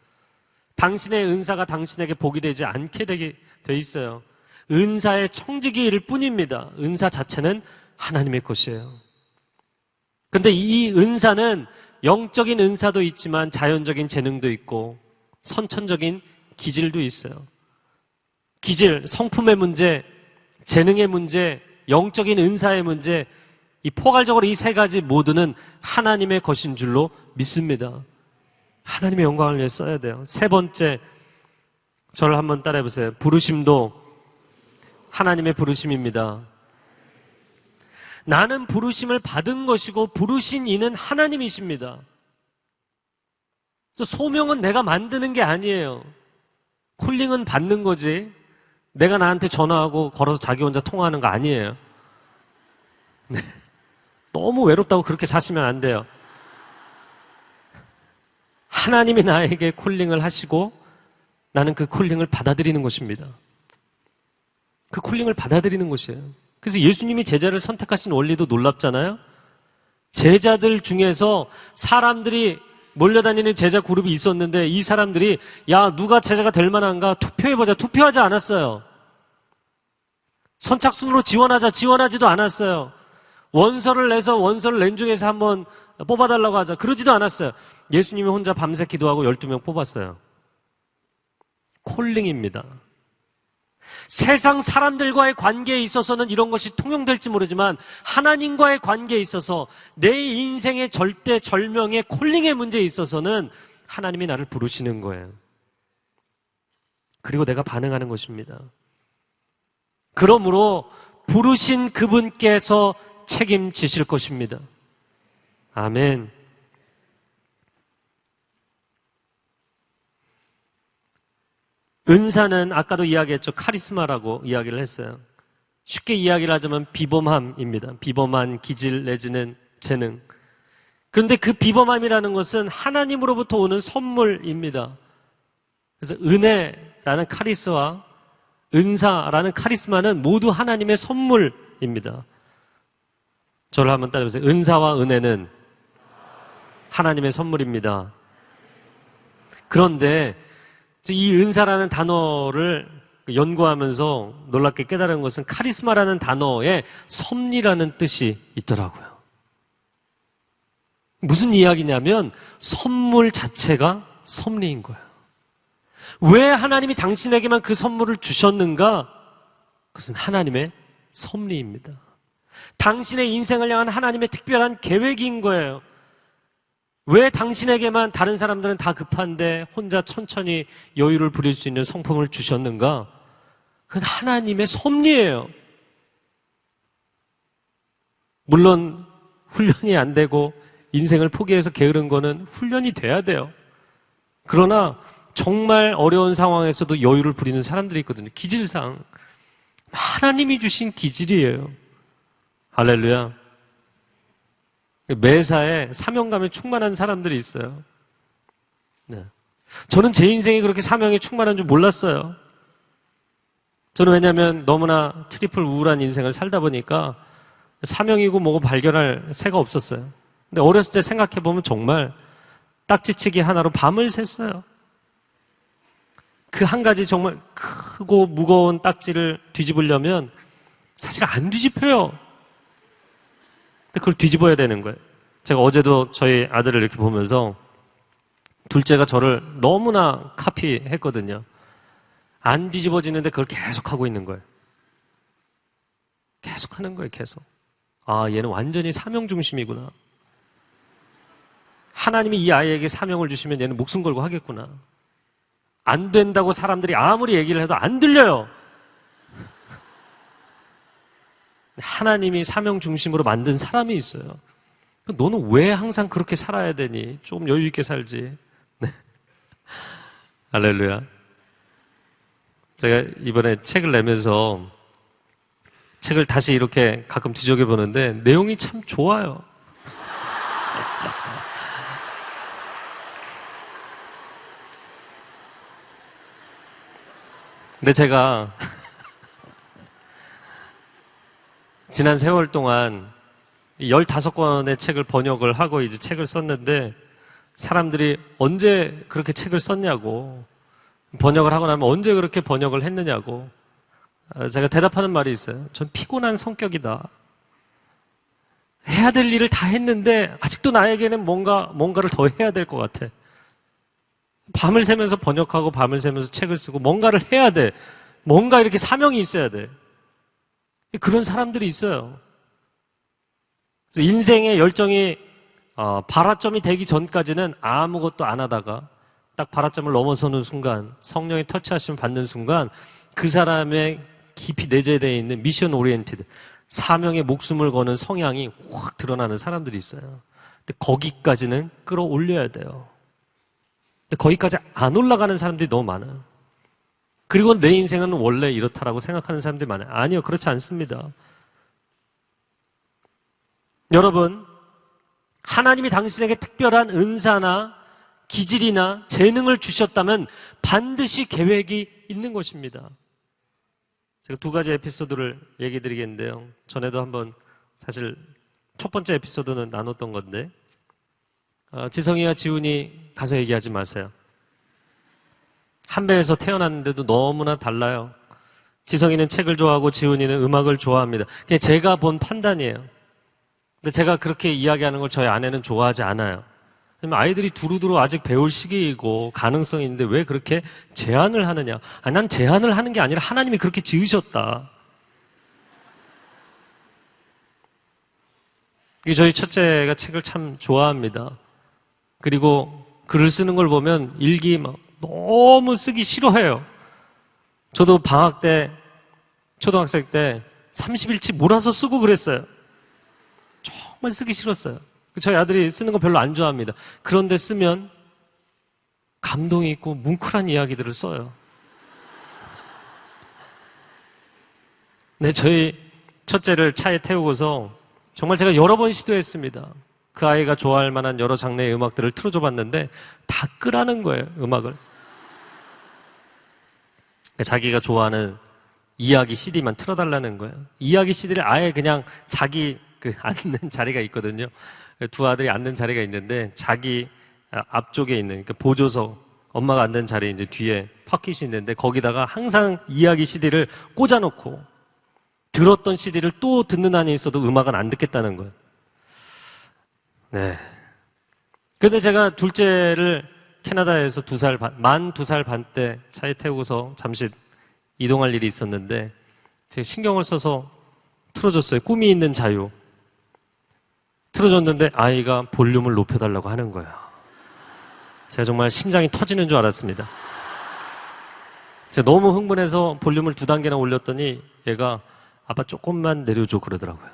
Speaker 1: 당신의 은사가 당신에게 복이 되지 않게 되게 돼 있어요. 은사의 청지기일 뿐입니다. 은사 자체는 하나님의 것이에요. 그런데 이 은사는 영적인 은사도 있지만 자연적인 재능도 있고 선천적인 기질도 있어요. 기질, 성품의 문제, 재능의 문제, 영적인 은사의 문제, 이 포괄적으로 이 세 가지 모두는 하나님의 것인 줄로 믿습니다. 하나님의 영광을 위해 써야 돼요. 세 번째, 저를 한번 따라해보세요. 부르심도 하나님의 부르심입니다. 나는 부르심을 받은 것이고 부르신 이는 하나님이십니다. 그래서 소명은 내가 만드는 게 아니에요. 콜링은 받는 거지 내가 나한테 전화하고 걸어서 자기 혼자 통화하는 거 아니에요. 네. 너무 외롭다고 그렇게 사시면 안 돼요. 하나님이 나에게 콜링을 하시고 나는 그 콜링을 받아들이는 것입니다. 그 콜링을 받아들이는 것이에요. 그래서 예수님이 제자를 선택하신 원리도 놀랍잖아요. 제자들 중에서 사람들이 몰려다니는 제자 그룹이 있었는데 이 사람들이 야 누가 제자가 될 만한가 투표해보자 투표하지 않았어요. 선착순으로 지원하지도 않았어요. 원서를 내서 원서를 낸 중에서 한번 뽑아달라고 하자 그러지도 않았어요. 예수님이 혼자 밤새 기도하고 12명 뽑았어요. 콜링입니다. 세상 사람들과의 관계에 있어서는 이런 것이 통용될지 모르지만 하나님과의 관계에 있어서 내 인생의 절대절명의 콜링의 문제에 있어서는 하나님이 나를 부르시는 거예요. 그리고 내가 반응하는 것입니다. 그러므로 부르신 그분께서 책임지실 것입니다. 아멘. 은사는 아까도 이야기했죠. 카리스마라고 이야기를 했어요. 쉽게 이야기를 하자면 비범함입니다. 비범한 기질 내지는 재능. 그런데 그 비범함이라는 것은 하나님으로부터 오는 선물입니다. 그래서 은혜라는 카리스와 은사라는 카리스마는 모두 하나님의 선물입니다. 저를 한번 따라해보세요. 은사와 은혜는 하나님의 선물입니다. 그런데 이 은사라는 단어를 연구하면서 놀랍게 깨달은 것은 카리스마라는 단어에 섭리라는 뜻이 있더라고요. 무슨 이야기냐면 선물 자체가 섭리인 거예요. 왜 하나님이 당신에게만 그 선물을 주셨는가? 그것은 하나님의 섭리입니다. 당신의 인생을 향한 하나님의 특별한 계획인 거예요. 왜 당신에게만 다른 사람들은 다 급한데 혼자 천천히 여유를 부릴 수 있는 성품을 주셨는가? 그건 하나님의 섭리예요. 물론 훈련이 안 되고 인생을 포기해서 게으른 거는 훈련이 돼야 돼요. 그러나 정말 어려운 상황에서도 여유를 부리는 사람들이 있거든요. 기질상 하나님이 주신 기질이에요. 할렐루야. 매사에 사명감에 충만한 사람들이 있어요. 네. 저는 제 인생이 그렇게 사명에 충만한 줄 몰랐어요. 저는 왜냐하면 너무나 트리플 우울한 인생을 살다 보니까 사명이고 뭐고 발견할 새가 없었어요. 근데 어렸을 때 생각해보면 정말 딱지치기 하나로 밤을 샜어요. 그 한 가지 정말 크고 무거운 딱지를 뒤집으려면 사실 안 뒤집혀요. 근데 그걸 뒤집어야 되는 거예요. 제가 어제도 저희 아들을 이렇게 보면서 둘째가 저를 너무나 카피했거든요. 안 뒤집어지는데 그걸 계속 하고 있는 거예요. 계속 하는 거예요, 계속. 아, 얘는 완전히 사명 중심이구나. 하나님이 이 아이에게 사명을 주시면 얘는 목숨 걸고 하겠구나. 안 된다고 사람들이 아무리 얘기를 해도 안 들려요. 하나님이 사명 중심으로 만든 사람이 있어요. 너는 왜 항상 그렇게 살아야 되니? 조금 여유 있게 살지. 네. 할렐루야. 제가 이번에 책을 내면서 책을 다시 이렇게 가끔 뒤적여보는데 내용이 참 좋아요. 근데 제가 지난 세월 동안 15권의 책을 번역을 하고 이제 책을 썼는데 사람들이 언제 그렇게 책을 썼냐고, 번역을 하고 나면 언제 그렇게 번역을 했느냐고 제가 대답하는 말이 있어요. 전 피곤한 성격이다. 해야 될 일을 다 했는데 아직도 나에게는 뭔가를 더 해야 될 것 같아. 밤을 새면서 번역하고 밤을 새면서 책을 쓰고 뭔가를 해야 돼. 뭔가 이렇게 사명이 있어야 돼. 그런 사람들이 있어요. 그래서 인생의 열정이 발화점이 되기 전까지는 아무것도 안 하다가 딱 발화점을 넘어서는 순간, 성령의 터치하심을 받는 순간 그 사람의 깊이 내재되어 있는 미션 오리엔티드, 사명에 목숨을 거는 성향이 확 드러나는 사람들이 있어요. 근데 거기까지는 끌어올려야 돼요. 근데 거기까지 안 올라가는 사람들이 너무 많아요. 그리고 내 인생은 원래 이렇다라고 생각하는 사람들이 많아요. 아니요, 그렇지 않습니다. 여러분, 하나님이 당신에게 특별한 은사나 기질이나 재능을 주셨다면 반드시 계획이 있는 것입니다. 제가 두 가지 에피소드를 얘기 드리겠는데요. 전에도 한번 사실 첫 번째 에피소드는 나눴던 건데, 지성이와 지훈이 가서 얘기하지 마세요. 한 배에서 태어났는데도 너무나 달라요. 지성이는 책을 좋아하고 지훈이는 음악을 좋아합니다. 그게 제가 본 판단이에요. 근데 제가 그렇게 이야기하는 걸 저희 아내는 좋아하지 않아요. 아이들이 두루두루 아직 배울 시기이고 가능성이 있는데 왜 그렇게 제한을 하느냐. 난 제한을 하는 게 아니라 하나님이 그렇게 지으셨다. 저희 첫째가 책을 참 좋아합니다. 그리고 글을 쓰는 걸 보면 일기 막 너무 쓰기 싫어해요. 저도 방학 때, 초등학생 때 30일치 몰아서 쓰고 그랬어요. 정말 쓰기 싫었어요. 저희 아들이 쓰는 거 별로 안 좋아합니다. 그런데 쓰면 감동이 있고 뭉클한 이야기들을 써요. 네, 저희 첫째를 차에 태우고서 정말 제가 여러 번 시도했습니다. 그 아이가 좋아할 만한 여러 장르의 음악들을 틀어줘 봤는데 다 끄라는 거예요, 음악을. 자기가 좋아하는 이야기 CD만 틀어달라는 거예요. 이야기 CD를 아예 그냥 자기 앉는 자리가 있거든요. 두 아들이 앉는 자리가 있는데 자기 앞쪽에 있는 그러니까 보조석, 엄마가 앉는 자리 이제 뒤에 팝킷이 있는데 거기다가 항상 이야기 CD를 꽂아놓고 들었던 CD를 또 듣는 한이 있어도 음악은 안 듣겠다는 거예요. 네. 근데 제가 둘째를 캐나다에서 만 2살 반 때 차에 태우고서 잠시 이동할 일이 있었는데 제가 신경을 써서 틀어줬어요. 꿈이 있는 자유. 틀어줬는데 아이가 볼륨을 높여달라고 하는 거예요. 제가 정말 심장이 터지는 줄 알았습니다. 제가 너무 흥분해서 볼륨을 2단계나 올렸더니 얘가 아빠 조금만 내려줘 그러더라고요.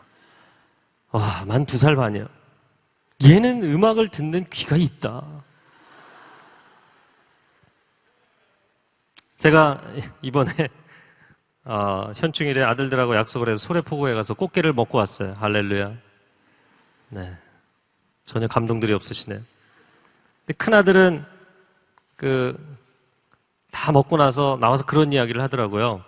Speaker 1: 와, 만 2살 반이야. 얘는 음악을 듣는 귀가 있다. 제가 이번에 현충일에 아들들하고 약속을 해서 소래포구에 가서 꽃게를 먹고 왔어요. 할렐루야. 네, 전혀 감동들이 없으시네요. 근데 큰아들은 다 먹고 나서 그런 이야기를 하더라고요.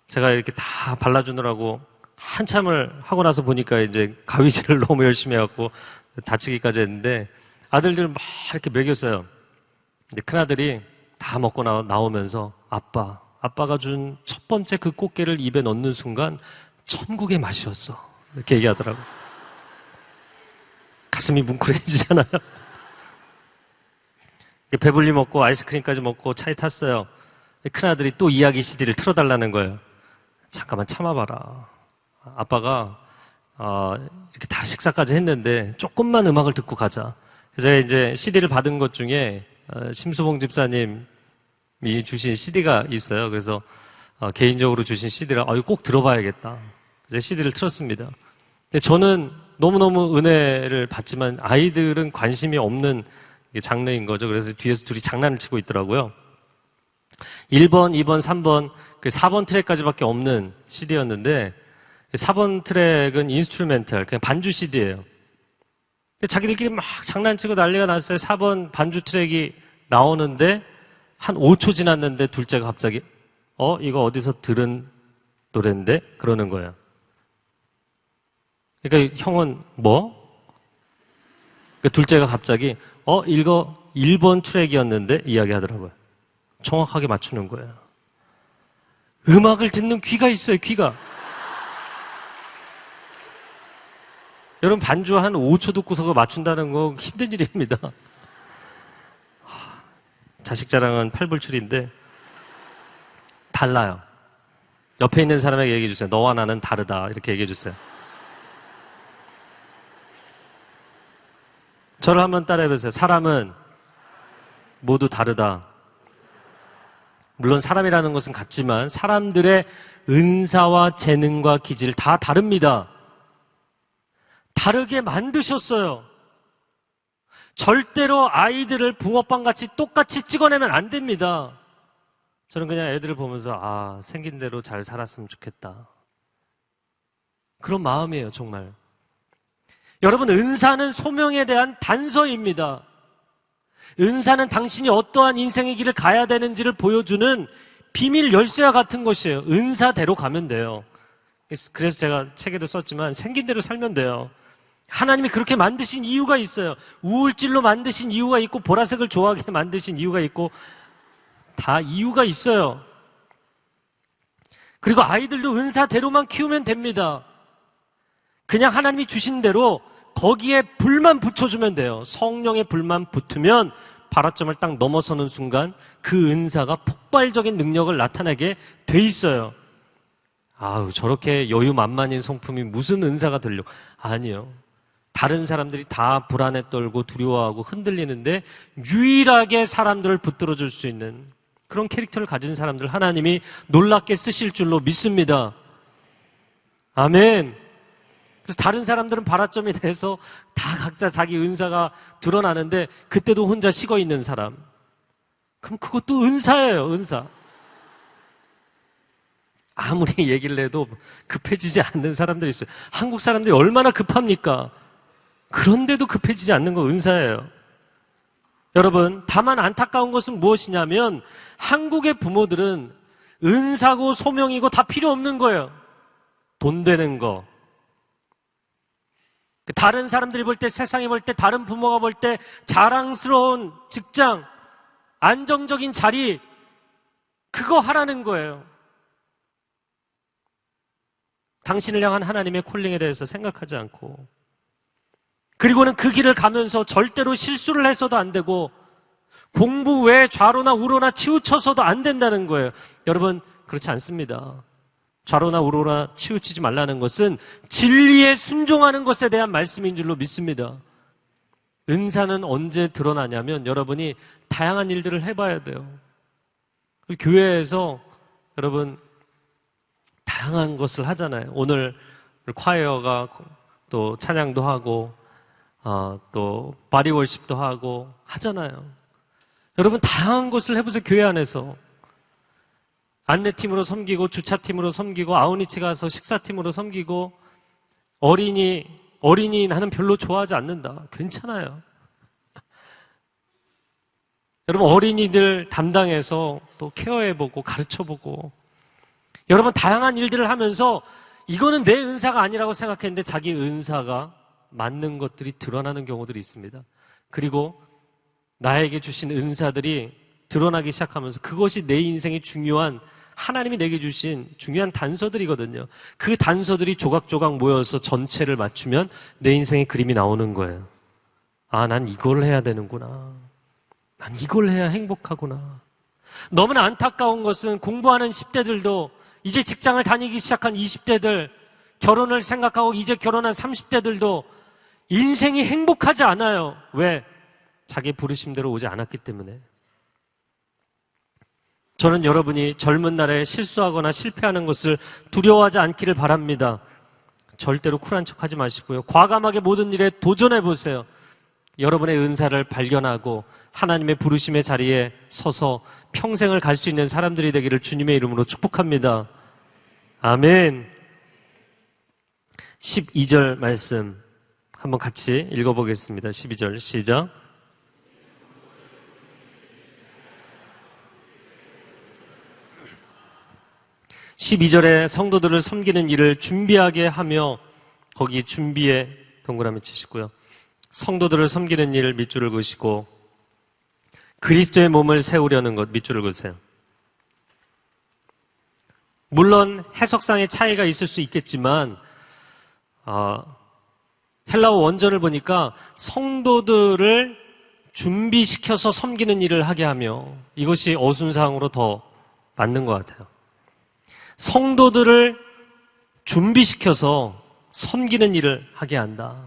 Speaker 1: 제가 이렇게 다 발라주느라고 한참을 하고 나서 보니까 이제 가위질을 너무 열심히 해갖고 다치기까지 했는데 아들들 막 이렇게 먹였어요. 근데 큰아들이 다 먹고 나오면서 아빠가 준 첫 번째 그 꽃게를 입에 넣는 순간 천국의 맛이었어. 이렇게 얘기하더라고요. 가슴이 뭉클해지잖아요. 배불리 먹고 아이스크림까지 먹고 차에 탔어요. 큰아들이 또 이야기 CD를 틀어달라는 거예요. 잠깐만 참아봐라. 아빠가 이렇게 다 식사까지 했는데 조금만 음악을 듣고 가자. 그래서 제가 이제 CD를 받은 것 중에 심수봉 집사님이 주신 CD가 있어요. 그래서 개인적으로 주신 CD를 이거 꼭 들어봐야겠다. 그래서 CD를 틀었습니다. 근데 저는 너무너무 은혜를 받지만 아이들은 관심이 없는 장르인 거죠. 그래서 뒤에서 둘이 장난을 치고 있더라고요. 1번, 2번, 3번, 4번 트랙까지밖에 없는 CD였는데 4번 트랙은 인스트루멘탈, 그냥 반주 CD예요. 근데 자기들끼리 막 장난치고 난리가 났어요. 4번 반주 트랙이 나오는데 한 5초 지났는데 둘째가 갑자기 이거 어디서 들은 노래인데? 그러는 거예요. 그러니까 형은 뭐? 그러니까 둘째가 갑자기 이거 1번 트랙이었는데 이야기하더라고요. 정확하게 맞추는 거예요. 음악을 듣는 귀가 있어요, 귀가. 여러분 반주 한 5초 듣고서 그거 맞춘다는 거 힘든 일입니다. 자식 자랑은 팔불출인데 달라요. 옆에 있는 사람에게 얘기해 주세요. 너와 나는 다르다. 이렇게 얘기해 주세요. 저를 한번 따라해 보세요. 사람은 모두 다르다. 물론 사람이라는 것은 같지만 사람들의 은사와 재능과 기질 다 다릅니다. 다르게 만드셨어요. 절대로 아이들을 붕어빵같이 똑같이 찍어내면 안 됩니다. 저는 그냥 애들을 보면서 생긴 대로 잘 살았으면 좋겠다. 그런 마음이에요, 정말. 여러분, 은사는 소명에 대한 단서입니다. 은사는 당신이 어떠한 인생의 길을 가야 되는지를 보여주는 비밀 열쇠와 같은 것이에요. 은사대로 가면 돼요. 그래서 제가 책에도 썼지만 생긴 대로 살면 돼요. 하나님이 그렇게 만드신 이유가 있어요. 우울질로 만드신 이유가 있고 보라색을 좋아하게 만드신 이유가 있고 다 이유가 있어요. 그리고 아이들도 은사대로만 키우면 됩니다. 그냥 하나님이 주신 대로 거기에 불만 붙여주면 돼요. 성령의 불만 붙으면 발화점을 딱 넘어서는 순간 그 은사가 폭발적인 능력을 나타내게 돼 있어요. 저렇게 여유만만인 성품이 무슨 은사가 되려고. 아니요. 다른 사람들이 다 불안에 떨고 두려워하고 흔들리는데 유일하게 사람들을 붙들어줄 수 있는 그런 캐릭터를 가진 사람들 하나님이 놀랍게 쓰실 줄로 믿습니다. 아멘. 그래서 다른 사람들은 발화점에 대해서 다 각자 자기 은사가 드러나는데 그때도 혼자 식어 있는 사람. 그럼 그것도 은사예요, 은사. 아무리 얘기를 해도 급해지지 않는 사람들이 있어요. 한국 사람들이 얼마나 급합니까? 그런데도 급해지지 않는 거 은사예요. 여러분, 다만 안타까운 것은 무엇이냐면 한국의 부모들은 은사고 소명이고 다 필요 없는 거예요. 돈 되는 거. 다른 사람들이 볼 때, 세상이 볼 때, 다른 부모가 볼 때 자랑스러운 직장, 안정적인 자리, 그거 하라는 거예요. 당신을 향한 하나님의 콜링에 대해서 생각하지 않고 그리고는 그 길을 가면서 절대로 실수를 해서도 안 되고 공부 외에 좌로나 우로나 치우쳐서도 안 된다는 거예요. 여러분, 그렇지 않습니다. 좌로나 우로나 치우치지 말라는 것은 진리에 순종하는 것에 대한 말씀인 줄로 믿습니다. 은사는 언제 드러나냐면 여러분이 다양한 일들을 해봐야 돼요. 교회에서 여러분 다양한 것을 하잖아요. 오늘 콰이어가 또 찬양도 하고 또 바디월십도 하고 하잖아요. 여러분 다양한 것을 해보세요. 교회 안에서 안내팀으로 섬기고 주차팀으로 섬기고 아우니치 가서 식사팀으로 섬기고 어린이 나는 별로 좋아하지 않는다. 괜찮아요. 여러분 어린이들 담당해서 또 케어해보고 가르쳐보고 여러분 다양한 일들을 하면서 이거는 내 은사가 아니라고 생각했는데 자기 은사가 맞는 것들이 드러나는 경우들이 있습니다. 그리고 나에게 주신 은사들이 드러나기 시작하면서 그것이 내 인생의 중요한 하나님이 내게 주신 중요한 단서들이거든요. 그 단서들이 조각조각 모여서 전체를 맞추면 내 인생의 그림이 나오는 거예요. 아, 난 이걸 해야 되는구나. 난 이걸 해야 행복하구나. 너무나 안타까운 것은 공부하는 10대들도 이제 직장을 다니기 시작한 20대들, 결혼을 생각하고 이제 결혼한 30대들도 인생이 행복하지 않아요. 왜? 자기 부르심대로 오지 않았기 때문에. 저는 여러분이 젊은 날에 실수하거나 실패하는 것을 두려워하지 않기를 바랍니다. 절대로 쿨한 척하지 마시고요. 과감하게 모든 일에 도전해 보세요. 여러분의 은사를 발견하고 하나님의 부르심의 자리에 서서 평생을 갈 수 있는 사람들이 되기를 주님의 이름으로 축복합니다. 아멘. 12절 말씀 한번 같이 읽어보겠습니다. 12절 시작. 12절에 성도들을 섬기는 일을 준비하게 하며 거기 준비에 동그라미 치시고요. 성도들을 섬기는 일 밑줄을 그으시고 그리스도의 몸을 세우려는 것 밑줄을 그으세요. 물론 해석상의 차이가 있을 수 있겠지만 헬라어 원전을 보니까 성도들을 준비시켜서 섬기는 일을 하게 하며 이것이 어순상으로 더 맞는 것 같아요. 성도들을 준비시켜서 섬기는 일을 하게 한다.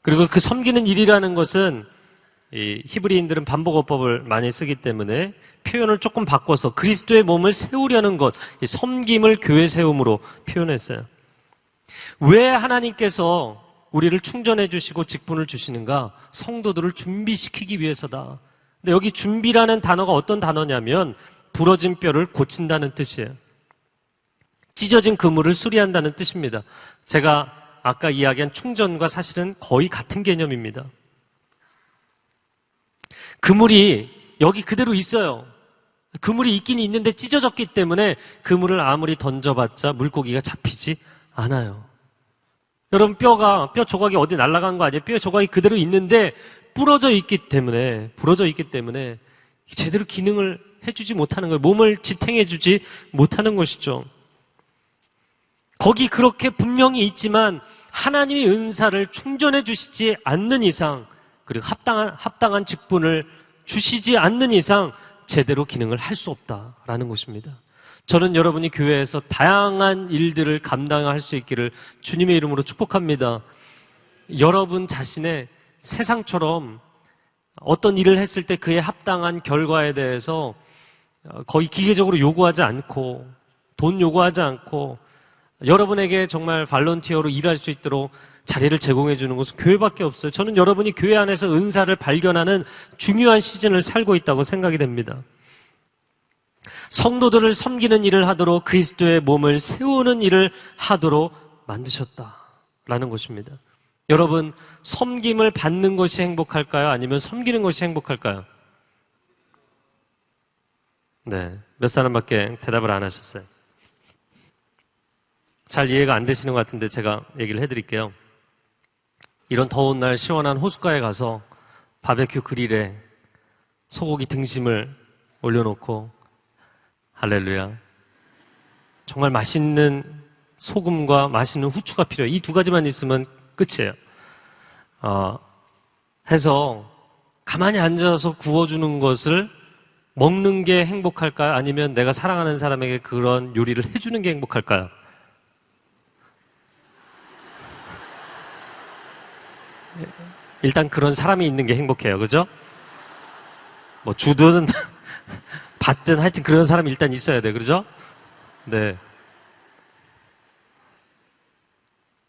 Speaker 1: 그리고 그 섬기는 일이라는 것은 이 히브리인들은 반복어법을 많이 쓰기 때문에 표현을 조금 바꿔서 그리스도의 몸을 세우려는 것, 이 섬김을 교회 세움으로 표현했어요. 왜 하나님께서 우리를 충전해 주시고 직분을 주시는가? 성도들을 준비시키기 위해서다. 근데 여기 준비라는 단어가 어떤 단어냐면 부러진 뼈를 고친다는 뜻이에요. 찢어진 그물을 수리한다는 뜻입니다. 제가 아까 이야기한 충전과 사실은 거의 같은 개념입니다. 그물이 여기 그대로 있어요. 그물이 있긴 있는데 찢어졌기 때문에 그물을 아무리 던져봤자 물고기가 잡히지 않아요. 여러분 뼈 조각이 어디 날아간 거 아니에요? 뼈 조각이 그대로 있는데 부러져 있기 때문에 제대로 기능을 해주지 못하는 거예요. 몸을 지탱해주지 못하는 것이죠. 거기 그렇게 분명히 있지만 하나님의 은사를 충전해 주시지 않는 이상 그리고 합당한 직분을 주시지 않는 이상 제대로 기능을 할 수 없다라는 것입니다. 저는 여러분이 교회에서 다양한 일들을 감당할 수 있기를 주님의 이름으로 축복합니다. 여러분 자신의 세상처럼 어떤 일을 했을 때 그에 합당한 결과에 대해서 거의 기계적으로 요구하지 않고 돈 요구하지 않고 여러분에게 정말 발런티어로 일할 수 있도록 자리를 제공해 주는 것은 교회밖에 없어요. 저는 여러분이 교회 안에서 은사를 발견하는 중요한 시즌을 살고 있다고 생각이 됩니다. 성도들을 섬기는 일을 하도록 그리스도의 몸을 세우는 일을 하도록 만드셨다라는 것입니다. 여러분, 섬김을 받는 것이 행복할까요? 아니면 섬기는 것이 행복할까요? 네, 몇 사람밖에 대답을 안 하셨어요. 잘 이해가 안 되시는 것 같은데 제가 얘기를 해드릴게요. 이런 더운 날 시원한 호숫가에 가서 바베큐 그릴에 소고기 등심을 올려놓고 할렐루야. 정말 맛있는 소금과 맛있는 후추가 필요해요. 이 두 가지만 있으면 끝이에요. 해서 가만히 앉아서 구워주는 것을 먹는 게 행복할까요? 아니면 내가 사랑하는 사람에게 그런 요리를 해주는 게 행복할까요? 일단 그런 사람이 있는 게 행복해요. 그죠? 뭐 주든 받든 하여튼 그런 사람이 일단 있어야 돼. 그죠? 네.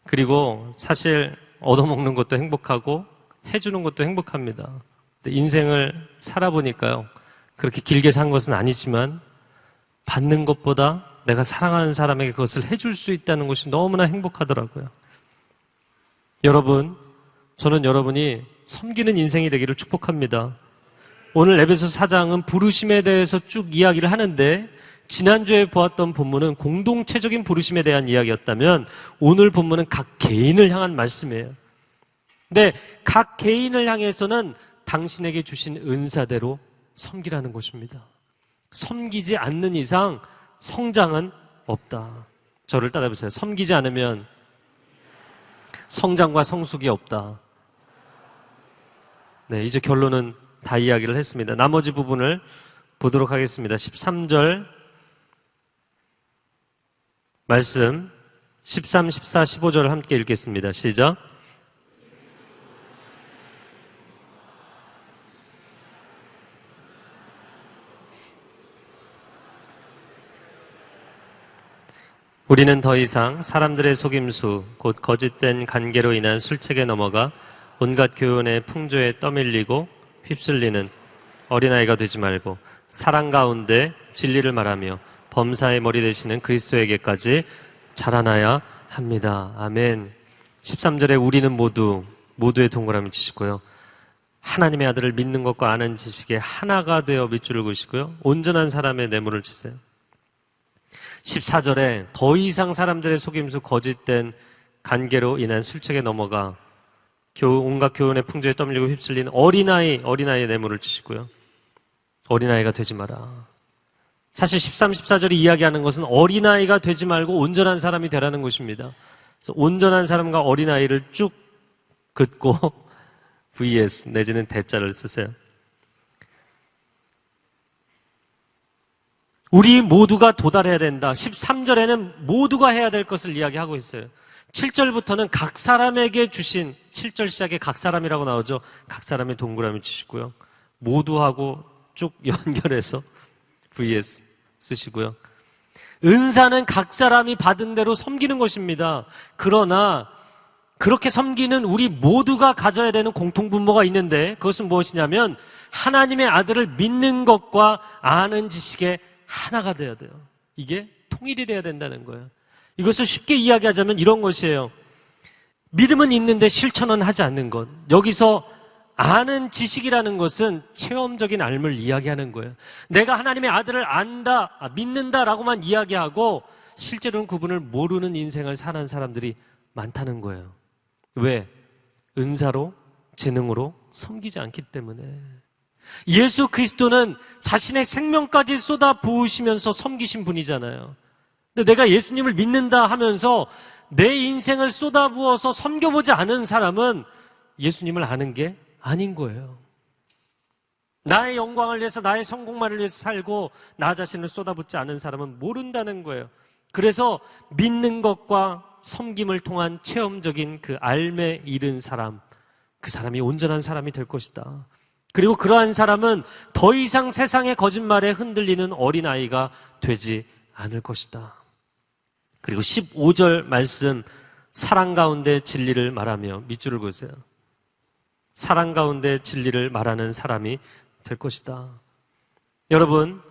Speaker 1: 그리고 사실 얻어먹는 것도 행복하고 해주는 것도 행복합니다. 근데 인생을 살아보니까요. 그렇게 길게 산 것은 아니지만 받는 것보다 내가 사랑하는 사람에게 그것을 해줄 수 있다는 것이 너무나 행복하더라고요. 여러분, 저는 여러분이 섬기는 인생이 되기를 축복합니다. 오늘 에베소서 4장은 부르심에 대해서 쭉 이야기를 하는데 지난주에 보았던 본문은 공동체적인 부르심에 대한 이야기였다면 오늘 본문은 각 개인을 향한 말씀이에요. 근데 각 개인을 향해서는 당신에게 주신 은사대로 섬기라는 것입니다. 섬기지 않는 이상 성장은 없다. 저를 따라해보세요. 섬기지 않으면 성장과 성숙이 없다. 네, 이제 결론은 다 이야기를 했습니다. 나머지 부분을 보도록 하겠습니다. 13절 말씀 13, 14, 15절을 함께 읽겠습니다. 시작. 우리는 더 이상 사람들의 속임수, 곧 거짓된 관계로 인한 술책에 넘어가 온갖 교훈의 풍조에 떠밀리고 휩쓸리는 어린아이가 되지 말고 사랑 가운데 진리를 말하며 범사의 머리 되시는 그리스도에게까지 자라나야 합니다. 아멘. 13절에 우리는 모두의 동그라미 치시고요. 하나님의 아들을 믿는 것과 아는 지식에 하나가 되어 밑줄을 그으시고요. 온전한 사람의 내물을 치세요. 14절에 더 이상 사람들의 속임수 거짓된 관계로 인한 술책에 넘어가 온갖 교훈의 풍조에 떠밀리고 휩쓸린 어린아이의 내물을 치시고요. 어린아이가 되지 마라. 사실 13, 14절이 이야기하는 것은 어린아이가 되지 말고 온전한 사람이 되라는 것입니다. 그래서 온전한 사람과 어린아이를 쭉 긋고 vs 내지는 대자를 쓰세요. 우리 모두가 도달해야 된다. 13절에는 모두가 해야 될 것을 이야기하고 있어요. 7절부터는 각 사람에게 주신 7절 시작에 각 사람이라고 나오죠. 각 사람의 동그라미 치시고요. 모두하고 쭉 연결해서 vs 쓰시고요. 은사는 각 사람이 받은 대로 섬기는 것입니다. 그러나 그렇게 섬기는 우리 모두가 가져야 되는 공통분모가 있는데 그것은 무엇이냐면 하나님의 아들을 믿는 것과 아는 지식에 하나가 되어야 돼요. 이게 통일이 되어야 된다는 거예요. 이것을 쉽게 이야기하자면 이런 것이에요. 믿음은 있는데 실천은 하지 않는 것. 여기서 아는 지식이라는 것은 체험적인 알을 이야기하는 거예요. 내가 하나님의 아들을 믿는다라고만 이야기하고 실제로는 그분을 모르는 인생을 사는 사람들이 많다는 거예요. 왜? 은사로, 재능으로 섬기지 않기 때문에. 예수 그리스도는 자신의 생명까지 쏟아 부으시면서 섬기신 분이잖아요. 근데 내가 예수님을 믿는다 하면서 내 인생을 쏟아부어서 섬겨보지 않은 사람은 예수님을 아는 게 아닌 거예요. 나의 영광을 위해서 나의 성공만을 위해서 살고 나 자신을 쏟아붓지 않은 사람은 모른다는 거예요. 그래서 믿는 것과 섬김을 통한 체험적인 그 알매 이른 사람, 그 사람이 온전한 사람이 될 것이다. 그리고 그러한 사람은 더 이상 세상의 거짓말에 흔들리는 어린아이가 되지 않을 것이다. 그리고 15절 말씀, 사랑 가운데 진리를 말하며 밑줄을 그으세요. 사랑 가운데 진리를 말하는 사람이 될 것이다. 여러분,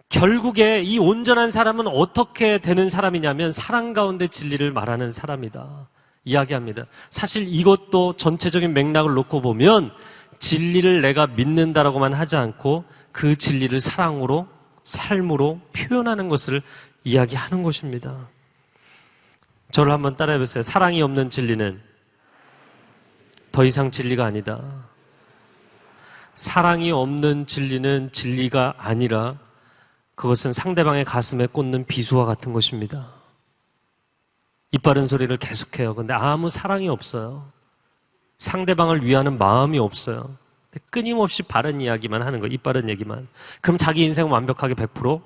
Speaker 1: 결국에 이 온전한 사람은 어떻게 되는 사람이냐면 사랑 가운데 진리를 말하는 사람이다 이야기합니다. 사실 이것도 전체적인 맥락을 놓고 보면 진리를 내가 믿는다라고만 하지 않고 그 진리를 사랑으로, 삶으로 표현하는 것을 이야기하는 것입니다. 저를 한번 따라해보세요. 사랑이 없는 진리는 더 이상 진리가 아니다. 사랑이 없는 진리는 진리가 아니라 그것은 상대방의 가슴에 꽂는 비수와 같은 것입니다. 입 바른 소리를 계속해요. 근데 아무 사랑이 없어요. 상대방을 위하는 마음이 없어요. 끊임없이 바른 이야기만 하는 거예요. 입 바른 얘기만. 그럼 자기 인생은 완벽하게 100%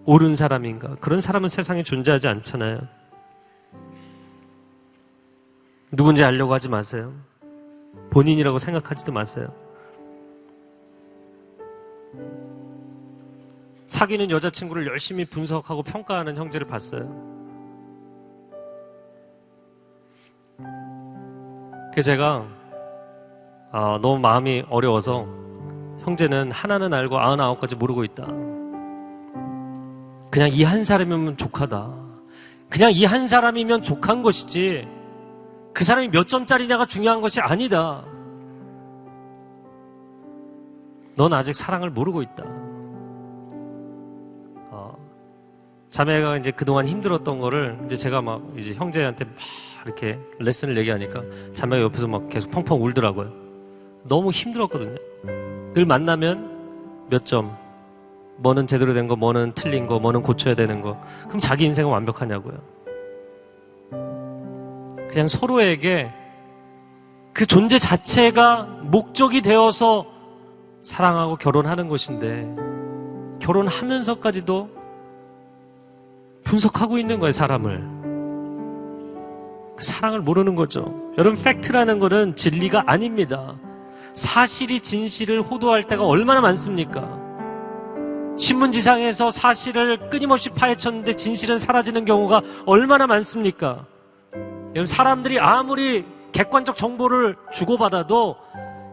Speaker 1: 옳은 사람인가? 그런 사람은 세상에 존재하지 않잖아요. 누군지 알려고 하지 마세요. 본인이라고 생각하지도 마세요. 사귀는 여자친구를 열심히 분석하고 평가하는 형제를 봤어요. 그래서 제가 너무 마음이 어려워서 형제는 하나는 알고 99가지 모르고 있다. 그냥 이 한 사람이면 족하다. 그냥 이 한 사람이면 족한 것이지 그 사람이 몇 점짜리냐가 중요한 것이 아니다. 넌 아직 사랑을 모르고 있다. 자매가 이제 그동안 힘들었던 거를 이제 제가 막 이제 형제한테 막 이렇게 레슨을 얘기하니까 자매가 옆에서 막 계속 펑펑 울더라고요. 너무 힘들었거든요. 늘 만나면 몇 점, 뭐는 제대로 된 거, 뭐는 틀린 거, 뭐는 고쳐야 되는 거. 그럼 자기 인생은 완벽하냐고요. 그냥 서로에게 그 존재 자체가 목적이 되어서 사랑하고 결혼하는 것인데 결혼하면서까지도 분석하고 있는 거예요, 사람을. 그 사랑을 모르는 거죠. 여러분, 팩트라는 것은 진리가 아닙니다. 사실이 진실을 호도할 때가 얼마나 많습니까? 신문지상에서 사실을 끊임없이 파헤쳤는데 진실은 사라지는 경우가 얼마나 많습니까? 여러분, 사람들이 아무리 객관적 정보를 주고받아도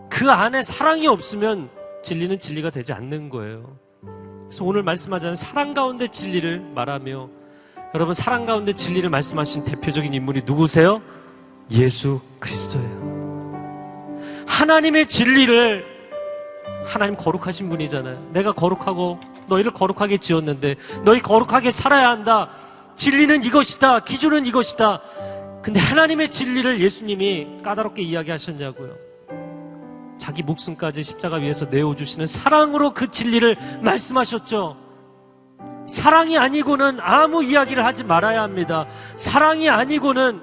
Speaker 1: 그 안에 사랑이 없으면 진리는 진리가 되지 않는 거예요. 그래서 오늘 말씀하자는 사랑 가운데 진리를 말하며, 여러분, 사랑 가운데 진리를 말씀하신 대표적인 인물이 누구세요? 예수 그리스도예요. 하나님의 진리를, 하나님 거룩하신 분이잖아요. 내가 거룩하고 너희를 거룩하게 지었는데 너희 거룩하게 살아야 한다. 진리는 이것이다. 기준은 이것이다. 근데 하나님의 진리를 예수님이 까다롭게 이야기하셨냐고요. 자기 목숨까지 십자가 위에서 내어주시는 사랑으로 그 진리를 말씀하셨죠. 사랑이 아니고는 아무 이야기를 하지 말아야 합니다. 사랑이 아니고는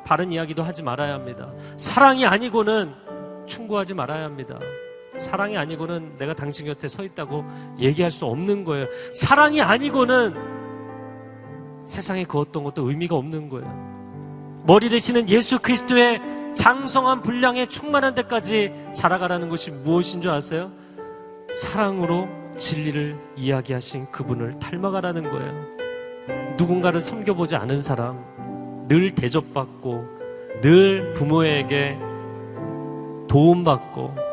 Speaker 1: 바른 이야기도 하지 말아야 합니다. 사랑이 아니고는 충고하지 말아야 합니다. 사랑이 아니고는 내가 당신 곁에 서 있다고 얘기할 수 없는 거예요. 사랑이 아니고는 세상에 그 어떤 것도 의미가 없는 거예요. 머리 되시는 예수 그리스도의 장성한 분량에 충만한 데까지 자라가라는 것이 무엇인 줄 아세요? 사랑으로 진리를 이야기하신 그분을 닮아가라는 거예요. 누군가를 섬겨보지 않은 사람, 늘 대접받고 늘 부모에게 도움받고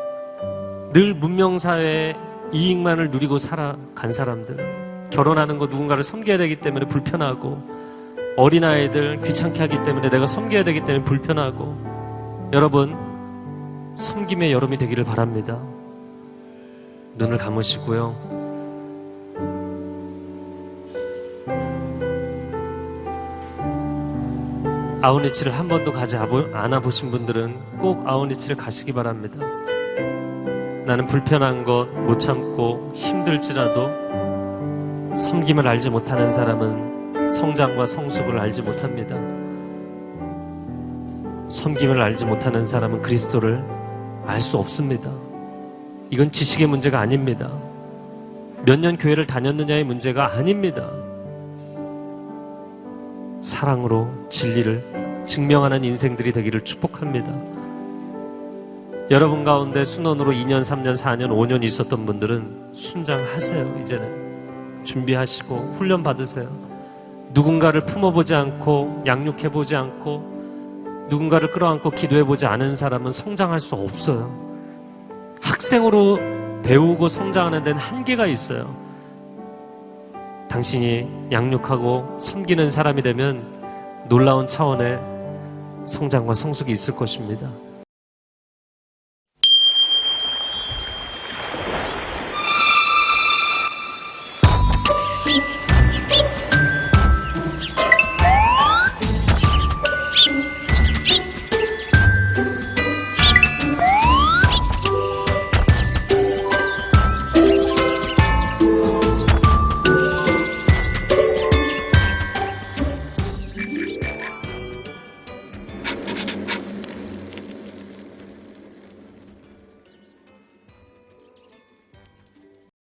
Speaker 1: 늘 문명사회의 이익만을 누리고 살아간 사람들, 결혼하는 거 누군가를 섬겨야 되기 때문에 불편하고, 어린아이들 귀찮게 하기 때문에 내가 섬겨야 되기 때문에 불편하고, 여러분, 섬김의 여름이 되기를 바랍니다. 눈을 감으시고요. 아우니치를 한 번도 가지 않아보신 분들은 꼭 아우니치를 가시기 바랍니다. 나는 불편한 것 못 참고 힘들지라도 섬김을 알지 못하는 사람은 성장과 성숙을 알지 못합니다. 섬김을 알지 못하는 사람은 그리스도를 알 수 없습니다. 이건 지식의 문제가 아닙니다. 몇 년 교회를 다녔느냐의 문제가 아닙니다. 사랑으로 진리를 증명하는 인생들이 되기를 축복합니다. 여러분 가운데 순원으로 2년, 3년, 4년, 5년 있었던 분들은 순장하세요. 이제는 준비하시고 훈련 받으세요. 누군가를 품어보지 않고 양육해보지 않고 누군가를 끌어안고 기도해보지 않은 사람은 성장할 수 없어요. 학생으로 배우고 성장하는 데는 한계가 있어요. 당신이 양육하고 섬기는 사람이 되면 놀라운 차원의 성장과 성숙이 있을 것입니다.